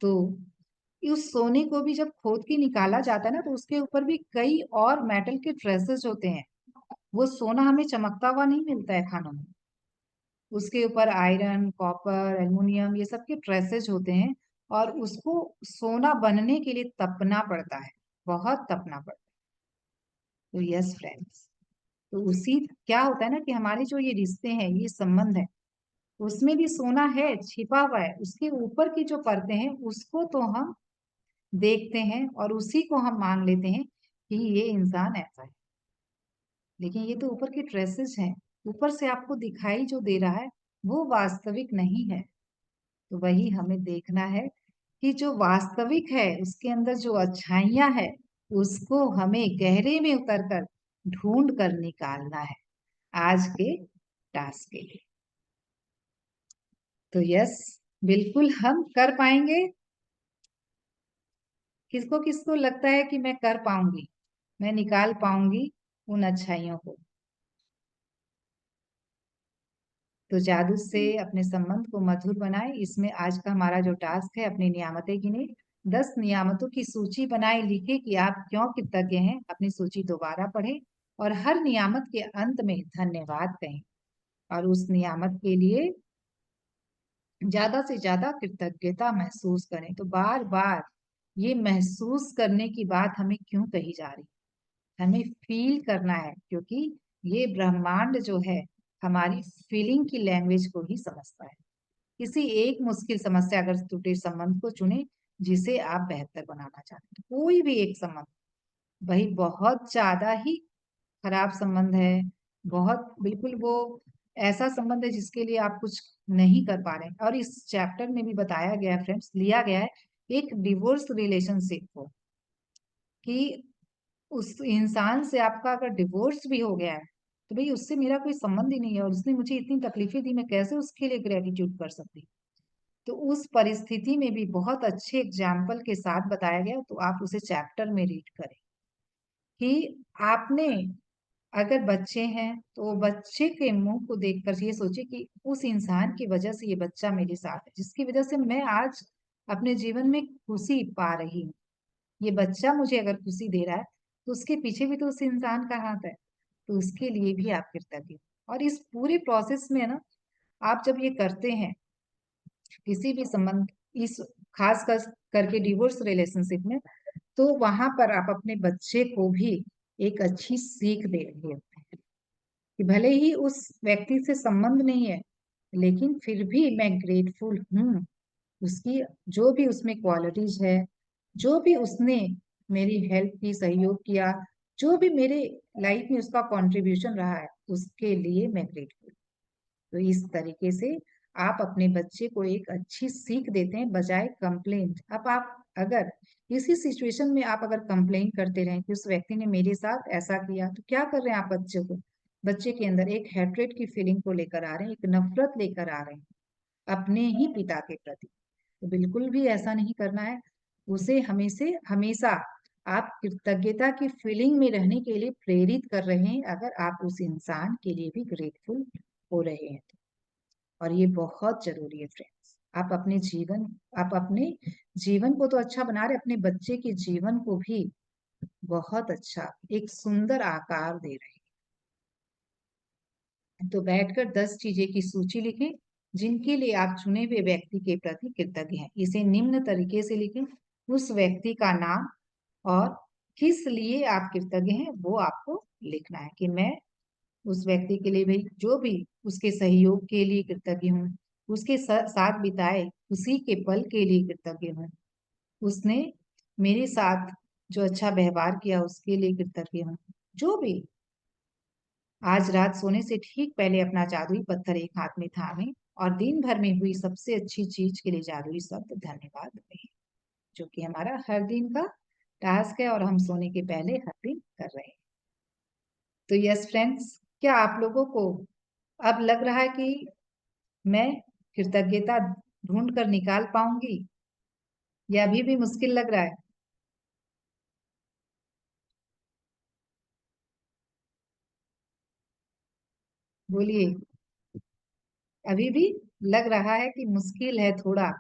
तो उस सोने को भी जब खोद के निकाला जाता है ना, तो उसके ऊपर भी कई और मेटल के ट्रेसेस होते हैं। वो सोना हमें चमकता हुआ नहीं मिलता है खानों में, उसके ऊपर आयरन, कॉपर, एल्युमिनियम, ये सब के ट्रेसेस होते हैं और उसको सोना बनने के लिए तपना पड़ता है, बहुत तपना पड़ता है। तो यस फ्रेंड्स, तो उसी क्या होता है ना कि हमारे जो ये रिश्ते हैं, ये संबंध है, उसमें भी सोना है, छिपा हुआ है, उसके ऊपर की जो परतें हैं उसको तो हम देखते हैं और उसी को हम मान लेते हैं कि ये इंसान ऐसा है, लेकिन ये तो ऊपर के ट्रेसेस हैं, ऊपर से आपको दिखाई जो दे रहा है वो वास्तविक नहीं है। तो वही हमें देखना है कि जो वास्तविक है उसके अंदर जो अच्छाइयां है उसको हमें गहरे में उतर कर ढूंढ कर निकालना है आज के टास्क के लिए। तो यस, बिल्कुल हम कर पाएंगे। किसको किसको लगता है कि मैं कर पाऊंगी, मैं निकाल पाऊंगी उन अच्छाइयों को? तो जादू से अपने संबंध को मधुर बनाए, इसमें आज का हमारा जो टास्क है, अपनी नियामतें गिने, 10 नियामतों की सूची बनाए, लिखे कि आप क्यों कृतज्ञ हैं, अपनी सूची दोबारा पढ़ें और हर नियामत के अंत में धन्यवाद कहें और उस नियामत के लिए ज्यादा से ज्यादा कृतज्ञता महसूस करें। तो बार बार ये महसूस करने की बात हमें क्यों कही जा रही, हमें फील करना है, क्योंकि ये ब्रह्मांड जो है हमारी फीलिंग की लैंग्वेज को ही समझता है। किसी एक मुश्किल समस्या अगर टूटे संबंध को चुने जिसे आप बेहतर बनाना चाहते हैं, कोई भी एक संबंध, वही बहुत ज्यादा ही खराब संबंध है, बहुत बिल्कुल वो ऐसा संबंध है जिसके लिए आप कुछ नहीं कर पा रहे हैं। और इस चैप्टर में भी बताया गया है फ्रेंड्स, लिया गया है एक डिवोर्स रिलेशनशिप को, कि उस इंसान से आपका अगर डिवोर्स भी हो गया है तो भाई उससे मेरा कोई संबंध ही नहीं है और उसने मुझे इतनी तकलीफें दी, मैं कैसे उसके लिए ग्रेटिट्यूड कर सकती। तो उस परिस्थिति में भी बहुत अच्छे एग्जाम्पल के साथ बताया गया, तो आप उसे चैप्टर में रीड करें कि आपने अगर बच्चे हैं तो बच्चे के मुंह को देखकर ये सोचे कि उस इंसान की वजह से ये बच्चा मेरे साथ है, जिसकी वजह से मैं आज अपने जीवन में खुशी पा रही हूँ। ये बच्चा मुझे अगर खुशी दे रहा है तो उसके पीछे भी तो उस इंसान का हाथ है, तो उसके लिए भी आप कृतज्ञ। और इस पूरे प्रोसेस में ना, आप जब ये करते हैं किसी भी संबंध, इस खास कर करके डिवोर्स रिलेशनशिप में, तो वहां पर आप अपने बच्चे को भी एक अच्छी सीख दे रहे होते हैं कि भले ही उस व्यक्ति से संबंध नहीं है, लेकिन फिर भी मैं ग्रेटफुल हूँ, उसकी जो भी उसमें क्वालिटीज है, जो भी उसने मेरी हेल्प की, सहयोग किया, जो भी मेरे लाइफ में उसका कंट्रीब्यूशन रहा है, उसके लिए मैं ग्रेटफुल। तो इस तरीके से आप अपने बच्चे को एक अच्छी सीख देते हैं बजाय कंप्लेंट। अब आप अगर इसी सिचुएशन में आप अगर कंप्लेन करते रहें कि उस व्यक्ति ने मेरे साथ ऐसा किया, तो क्या कर रहे हैं आप बच्चे को, बच्चे के अंदर एक हेट्रेट की फीलिंग को लेकर आ रहे हैं, एक नफरत लेकर आ रहे हैं अपने ही पिता के प्रति। तो बिल्कुल भी ऐसा नहीं करना है, उसे हमेशा हमेशा आप कृतज्ञता की फीलिंग में रहने के लिए प्रेरित कर रहे हैं, अगर आप उस इंसान के लिए भी ग्रेटफुल हो रहे हैं तो। और ये बहुत जरूरी है फ्रेंड्स। आप अपने जीवन को तो अच्छा बना रहे, अपने बच्चे के जीवन को भी बहुत अच्छा, एक सुंदर आकार दे रहे हैं। तो बैठकर 10 चीजें की सूची लिखें जिनके लिए आप चुने हुए व्यक्ति के प्रति कृतज्ञ हैं। इसे निम्न तरीके से लिखें। उस व्यक्ति का नाम और किस लिए आप कृतज्ञ हैं वो आपको लिखना है, कि मैं उस व्यक्ति के लिए भाई जो भी उसके सहयोग के लिए कृतज्ञ हूँ, उसके साथ बिताए खुशी के पल के लिए कृतज्ञ हूँ, उसने मेरे साथ जो अच्छा व्यवहार किया उसके लिए कृतज्ञ हूँ। जो भी, आज रात सोने से ठीक पहले अपना जादुई पत्थर एक हाथ में थामे और दिन भर में हुई सबसे अच्छी चीज के लिए जादुई शब्द धन्यवाद कहें, जो कि हमारा हर दिन का टास्क है और हम सोने के पहले हर दिन कर रहे हैं। तो यस फ्रेंड्स, क्या आप लोगों को अब लग रहा है कि मैं कृतज्ञता ढूंढ कर निकाल पाऊंगी, या अभी भी मुश्किल लग रहा है? बोलिए। अभी भी लग रहा है कि मुश्किल है थोड़ा,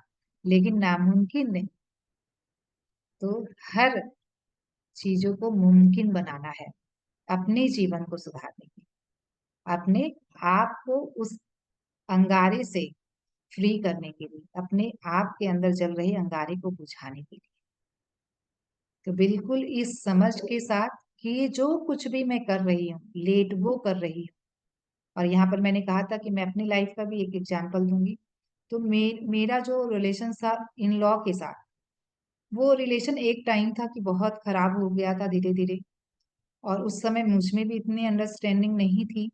लेकिन नामुमकिन नहीं। तो हर चीजों को मुमकिन बनाना है, अपने जीवन को सुधारने के लिए, अपने आप को उस अंगारे से फ्री करने के लिए, अपने आप के अंदर जल रहे अंगारे को बुझाने के लिए। तो बिल्कुल इस समझ के साथ कि ये जो कुछ भी मैं कर रही हूँ, लेट गो कर रही हूँ। और यहाँ पर मैंने कहा था कि मैं अपनी लाइफ का भी एक एग्जाम्पल दूंगी। तो मेरा जो रिलेशन था इन लॉ के साथ, वो रिलेशन एक टाइम था कि बहुत खराब हो गया था धीरे धीरे, और उस समय मुझ में भी इतनी अंडरस्टैंडिंग नहीं थी।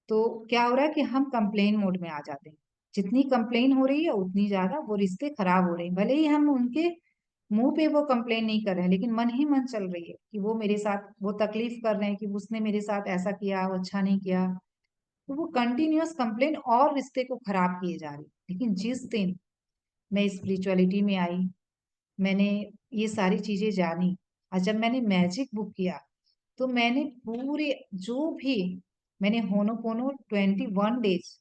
तो क्या हो रहा है कि हम कंप्लेन मोड में आ जाते हैं। जितनी कंप्लेन हो रही है उतनी ज्यादा वो रिश्ते खराब हो रहे हैं। भले ही हम उनके मुंह पे वो कंप्लेन नहीं कर रहे हैं, लेकिन मन ही मन चल रही है कि वो मेरे साथ वो तकलीफ कर रहे हैं, कि उसने मेरे साथ ऐसा किया, वो अच्छा नहीं किया। तो वो कंटिन्यूअस कंप्लेन और रिश्ते को खराब किए जा रही है। लेकिन जिस दिन मैं स्पिरिचुअलिटी में आई, मैंने ये सारी चीजें जानी, और जब मैंने मैजिक बुक किया, तो मैंने पूरे जो भी मैंने होनोपोनो 21 डेज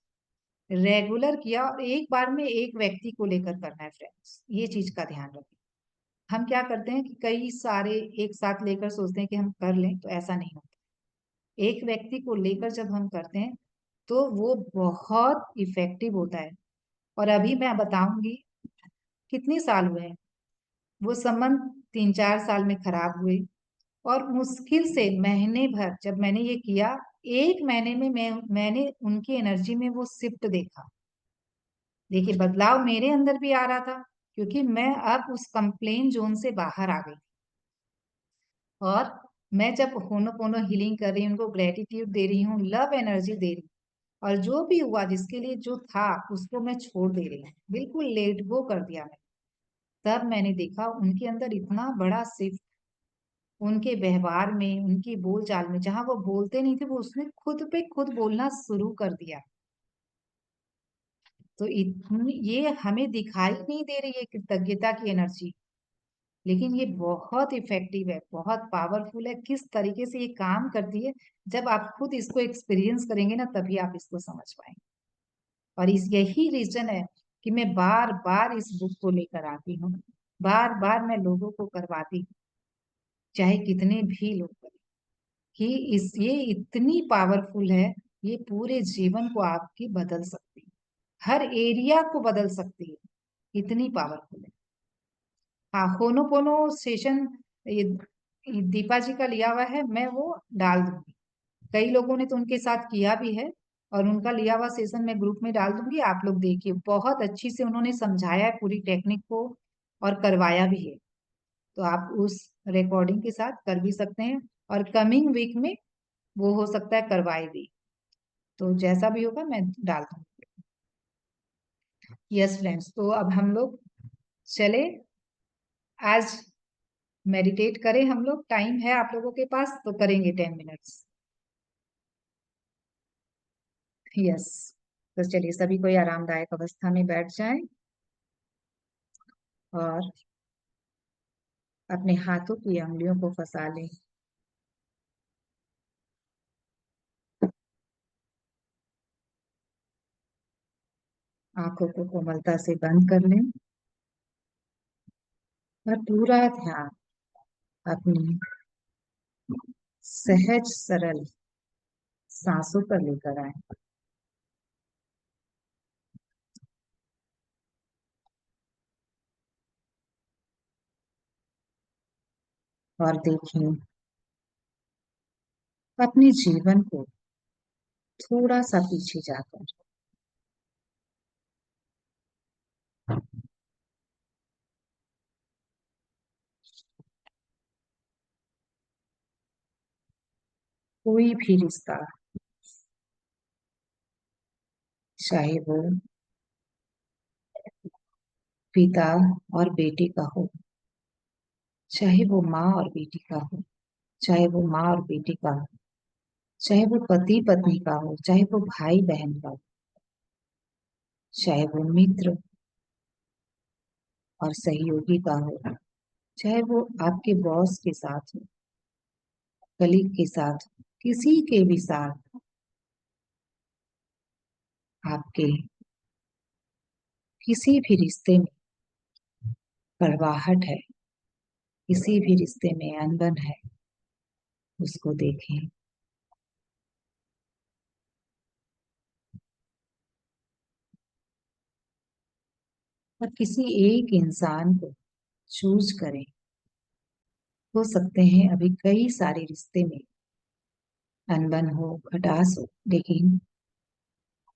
रेगुलर किया। और एक बार में एक व्यक्ति को लेकर करना है फ्रेंड्स, ये चीज का ध्यान रखें। हम क्या करते हैं कि कई सारे एक साथ लेकर सोचते हैं कि हम कर लें, तो ऐसा नहीं होता। एक व्यक्ति को लेकर जब हम करते हैं तो वो बहुत इफेक्टिव होता है। और अभी मैं बताऊंगी कितने साल हुए हैं वो संबंध, 3-4 साल में खराब हुए। और मुश्किल से महीने भर जब मैंने ये किया, एक महीने में मैंने उनकी एनर्जी में वो शिफ्ट देखा। देखिए, बदलाव मेरे अंदर भी आ रहा था, क्योंकि मैं अब उस कंप्लेन जोन से बाहर आ गई। और मैं जब होनोपोनो हीलिंग कर रही हूँ, उनको ग्रेटिट्यूड दे रही हूँ, लव एनर्जी दे रही हूँ, और जो भी हुआ जिसके लिए जो था उसको मैं छोड़ दे रही हूँ, बिल्कुल लेट गो कर दिया मैं। तब मैंने देखा उनके अंदर इतना बड़ा शिफ्ट, उनके व्यवहार में, उनकी बोलचाल में। जहां वो बोलते नहीं थे, वो उसने खुद पे खुद बोलना शुरू कर दिया। तो इतनी ये हमें दिखाई नहीं दे रही है कृतज्ञता की एनर्जी, लेकिन ये बहुत इफेक्टिव है, बहुत पावरफुल है। किस तरीके से ये काम करती है, जब आप खुद इसको एक्सपीरियंस करेंगे ना, तभी आप इसको समझ पाएंगे। और इस यही रीजन है कि मैं बार बार इस बुक को लेकर आती हूँ, बार बार मैं लोगों को करवाती हूँ, चाहे कितने भी लोग करें, कि ये इतनी पावरफुल है, ये पूरे जीवन को आपकी बदल सकती है, हर एरिया को बदल सकती है, इतनी पावरफुल है। हाँ, होनोपोनो सेशन ये दीपा जी का लिया हुआ है, मैं वो डाल दूंगी। कई लोगों ने तो उनके साथ किया भी है, और उनका लिया हुआ सेशन मैं ग्रुप में डाल दूंगी, आप लोग देखिए। बहुत अच्छी से उन्होंने समझाया है पूरी टेक्निक को, और करवाया भी है। तो आप उस रिकॉर्डिंग के साथ कर भी सकते हैं, और कमिंग वीक में वो हो सकता है करवाए भी। तो जैसा भी होगा मैं डाल दूंगी। यस फ्रेंड्स, तो अब हम लोग चले, आज मेडिटेट करें हम लोग। टाइम है आप लोगों के पास तो करेंगे 10 मिनट्स। यस, तो चलिए सभी कोई आरामदायक अवस्था में बैठ जाएं, और अपने हाथों की अंगुलियों को फंसा लें। आंखों को कोमलता से बंद कर लें और पूरा ध्यान अपनी सहज सरल सांसों पर लेकर आए। और देखें अपने जीवन को थोड़ा सा पीछे जाकर। कोई भी रिश्ता, चाहे वो पिता और बेटे का हो, चाहे वो माँ और बेटी का हो, चाहे वो माँ और बेटी का हो, चाहे वो पति पत्नी का हो, चाहे वो भाई बहन का हो, चाहे वो मित्र और सहयोगी का हो, चाहे वो आपके बॉस के साथ हो, कलीग के साथ, किसी के भी साथ आपके किसी भी रिश्ते में कड़वाहट है, किसी भी रिश्ते में अनबन है, उसको देखें। और किसी एक इंसान को चूज करें। हो सकते हैं अभी कई सारे रिश्ते में अनबन हो, खटास हो, लेकिन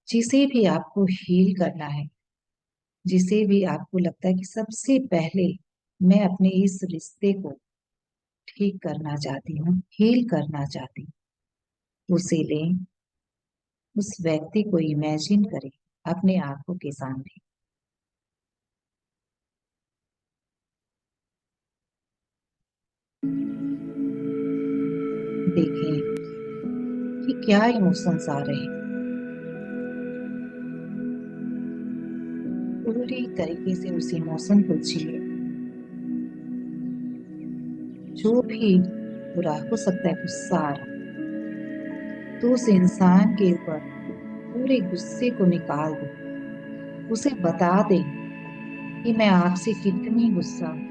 जिसे भी आपको हील करना है, जिसे भी आपको लगता है कि सबसे पहले मैं अपने इस रिश्ते को ठीक करना चाहती हूँ, हील करना चाहती हूँ, उसे लें, उस व्यक्ति को इमेजिन करें अपने आंखों के सामने। देखें कि क्या इमोशंस आ रहे हैं। पूरी तरीके से उस इमोशन को जिए। जो भी बुरा हो सकता है, गुस्सा आ रहा, तो उस इंसान के ऊपर पूरे गुस्से को निकाल दो। उसे बता दे कि मैं आपसे कितनी गुस्सा हूँ,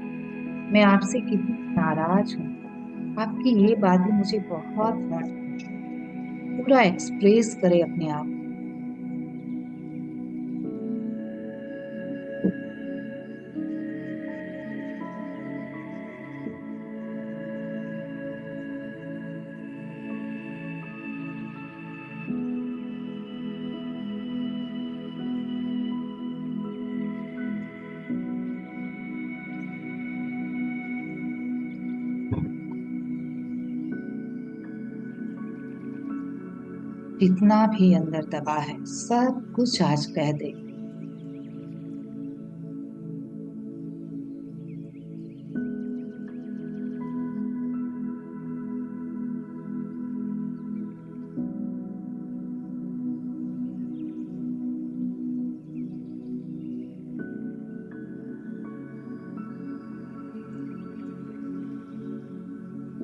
मैं आपसे कितनी नाराज हूँ, आपकी ये बातें मुझे बहुत हर्ट की। पूरा एक्सप्रेस करे अपने आप। जितना भी अंदर दबा है सब कुछ आज कह दे।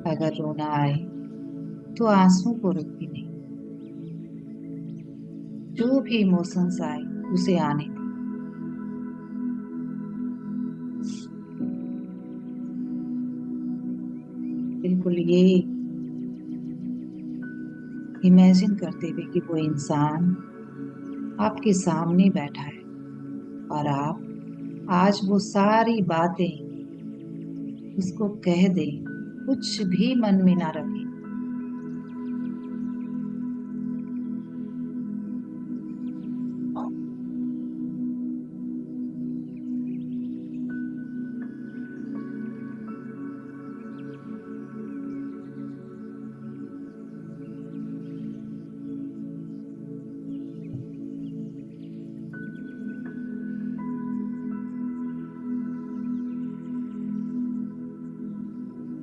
अगर रोना आए तो आंसू को रुकती नहीं। जो भी इमोशंस आए उसे आने दे। बिल्कुल ये इमेजिन करते हुए कि वो इंसान आपके सामने बैठा है और आप आज वो सारी बातें उसको कह दें, कुछ भी मन में ना रखें।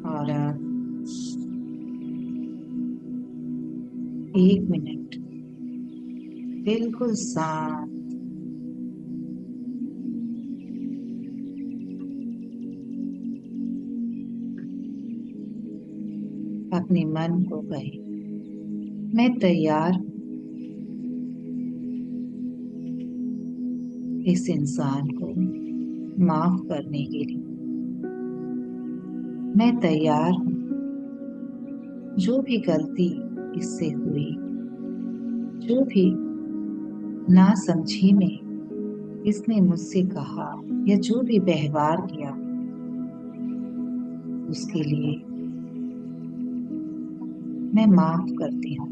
और 1 मिनट बिल्कुल शांत अपने मन को कहे, मैं तैयार हूं इस इंसान को माफ करने के लिए। मैं तैयार हूं जो भी गलती इससे हुई, जो भी नासमझी में इसने मुझसे कहा या जो भी व्यवहार किया, उसके लिए मैं माफ करती हूँ,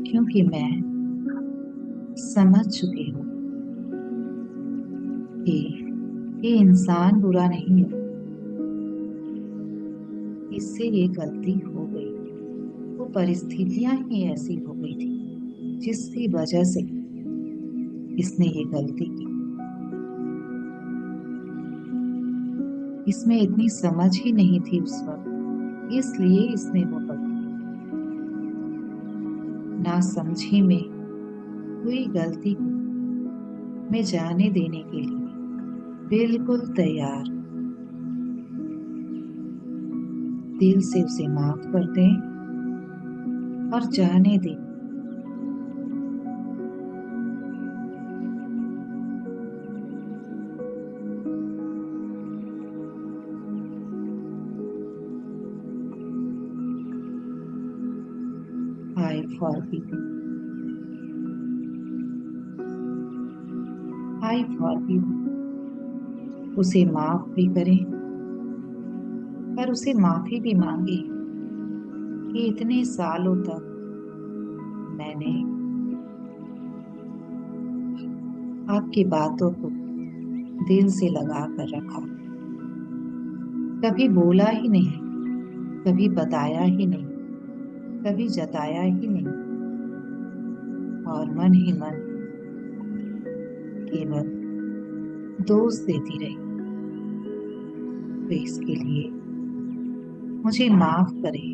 क्योंकि मैं समझ चुकी हूँ कि ये इंसान बुरा नहीं है, इससे ये गलती हो गई। वो परिस्थितियां ही ऐसी हो गई थी जिसकी वजह से इसने ये गलती की। इसमें इतनी समझ ही नहीं थी उस वक्त, इसलिए इसने वो गलती की। नासमझी में हुई गलती को मैं जाने देने के लिए बिल्कुल तैयार। दिल से उसे माफ कर दें और जाने दें। I forgive you. I forgive you. उसे माफ भी करें और उसे माफी भी मांगे कि इतने सालों तक मैंने आपकी बातों को दिल से लगा कर रखा, कभी बोला ही नहीं, कभी बताया ही नहीं, कभी जताया ही नहीं, और मन ही मन केवल दोष देती रही। तो इसके लिए मुझे माफ करें।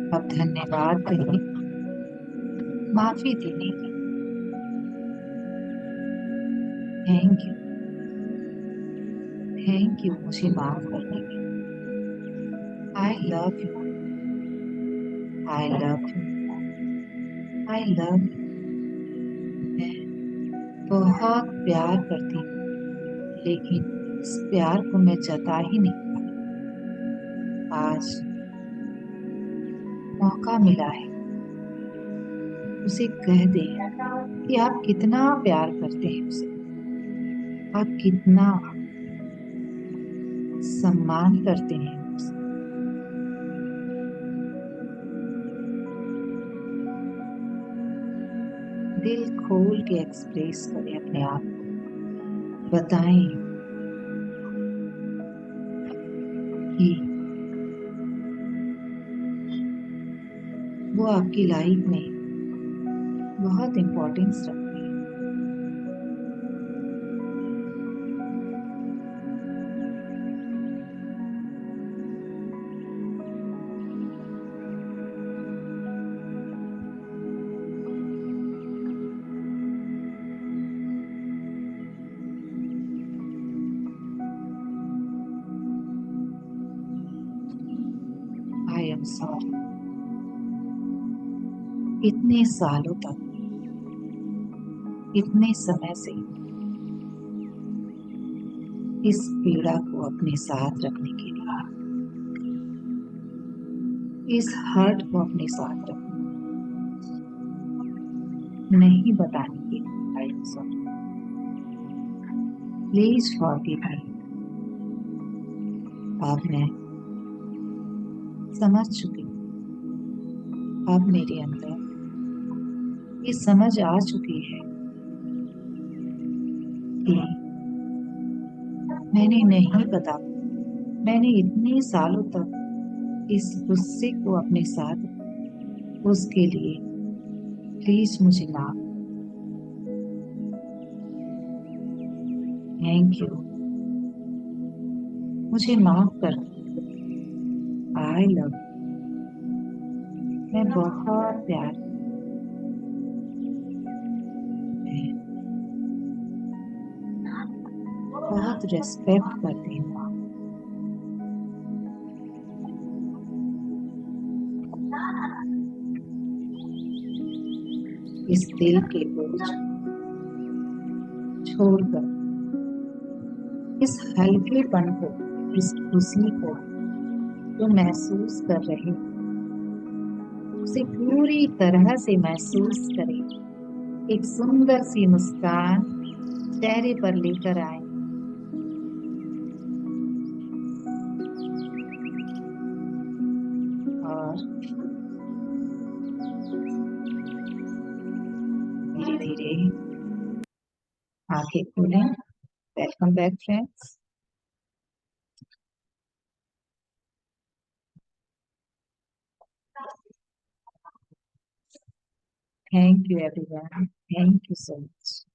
अब धन्यवाद करें माफी देने के। थैंक यू मुझे माफ करने के। I love you, I love you, I love you. मैं बहुत प्यार करती हूँ, लेकिन इस प्यार को मैं जता ही नहीं पाई। आज मौका मिला है, उसे कह दे कि आप कितना प्यार करते हैं उसे, आप कितना सम्मान करते हैं उसे। दिल खोल के एक्सप्रेस करें अपने आप को, बताएं कि वो आपकी लाइफ में बहुत इम्पोर्टेंस रखती है। आई एम सॉरी, इतने सालों तक, इतने समय से इस पीड़ा को अपने साथ रखने के लिए, इस हर्ट को अपने साथ रखने, नहीं बताने के लिए। I am sorry, please forgive me. अब मैं समझ चुकी हूँ, अब मेरे अंदर ये समझ आ चुकी है कि मैंने नहीं बता, मैंने इतने सालों तक इस गुस्से को अपने साथ, उसके लिए प्लीज मुझे माफ। थैंक यू, मुझे माफ कर। आई लव, मैं बहुत प्यार, मैं बहुत बहुत रेस्पेक्ट करती हूँ। इस दिल के बोझ छोड़कर, इस हल्केपन को, इस खुशी को जो महसूस कर रहे हो, उसे पूरी तरह से महसूस करें। एक सुंदर सी मुस्कान चेहरे पर लेकर आए और धीरे धीरे आंखें खोलें। Welcome back friends. Thank you everyone. Thank you so much.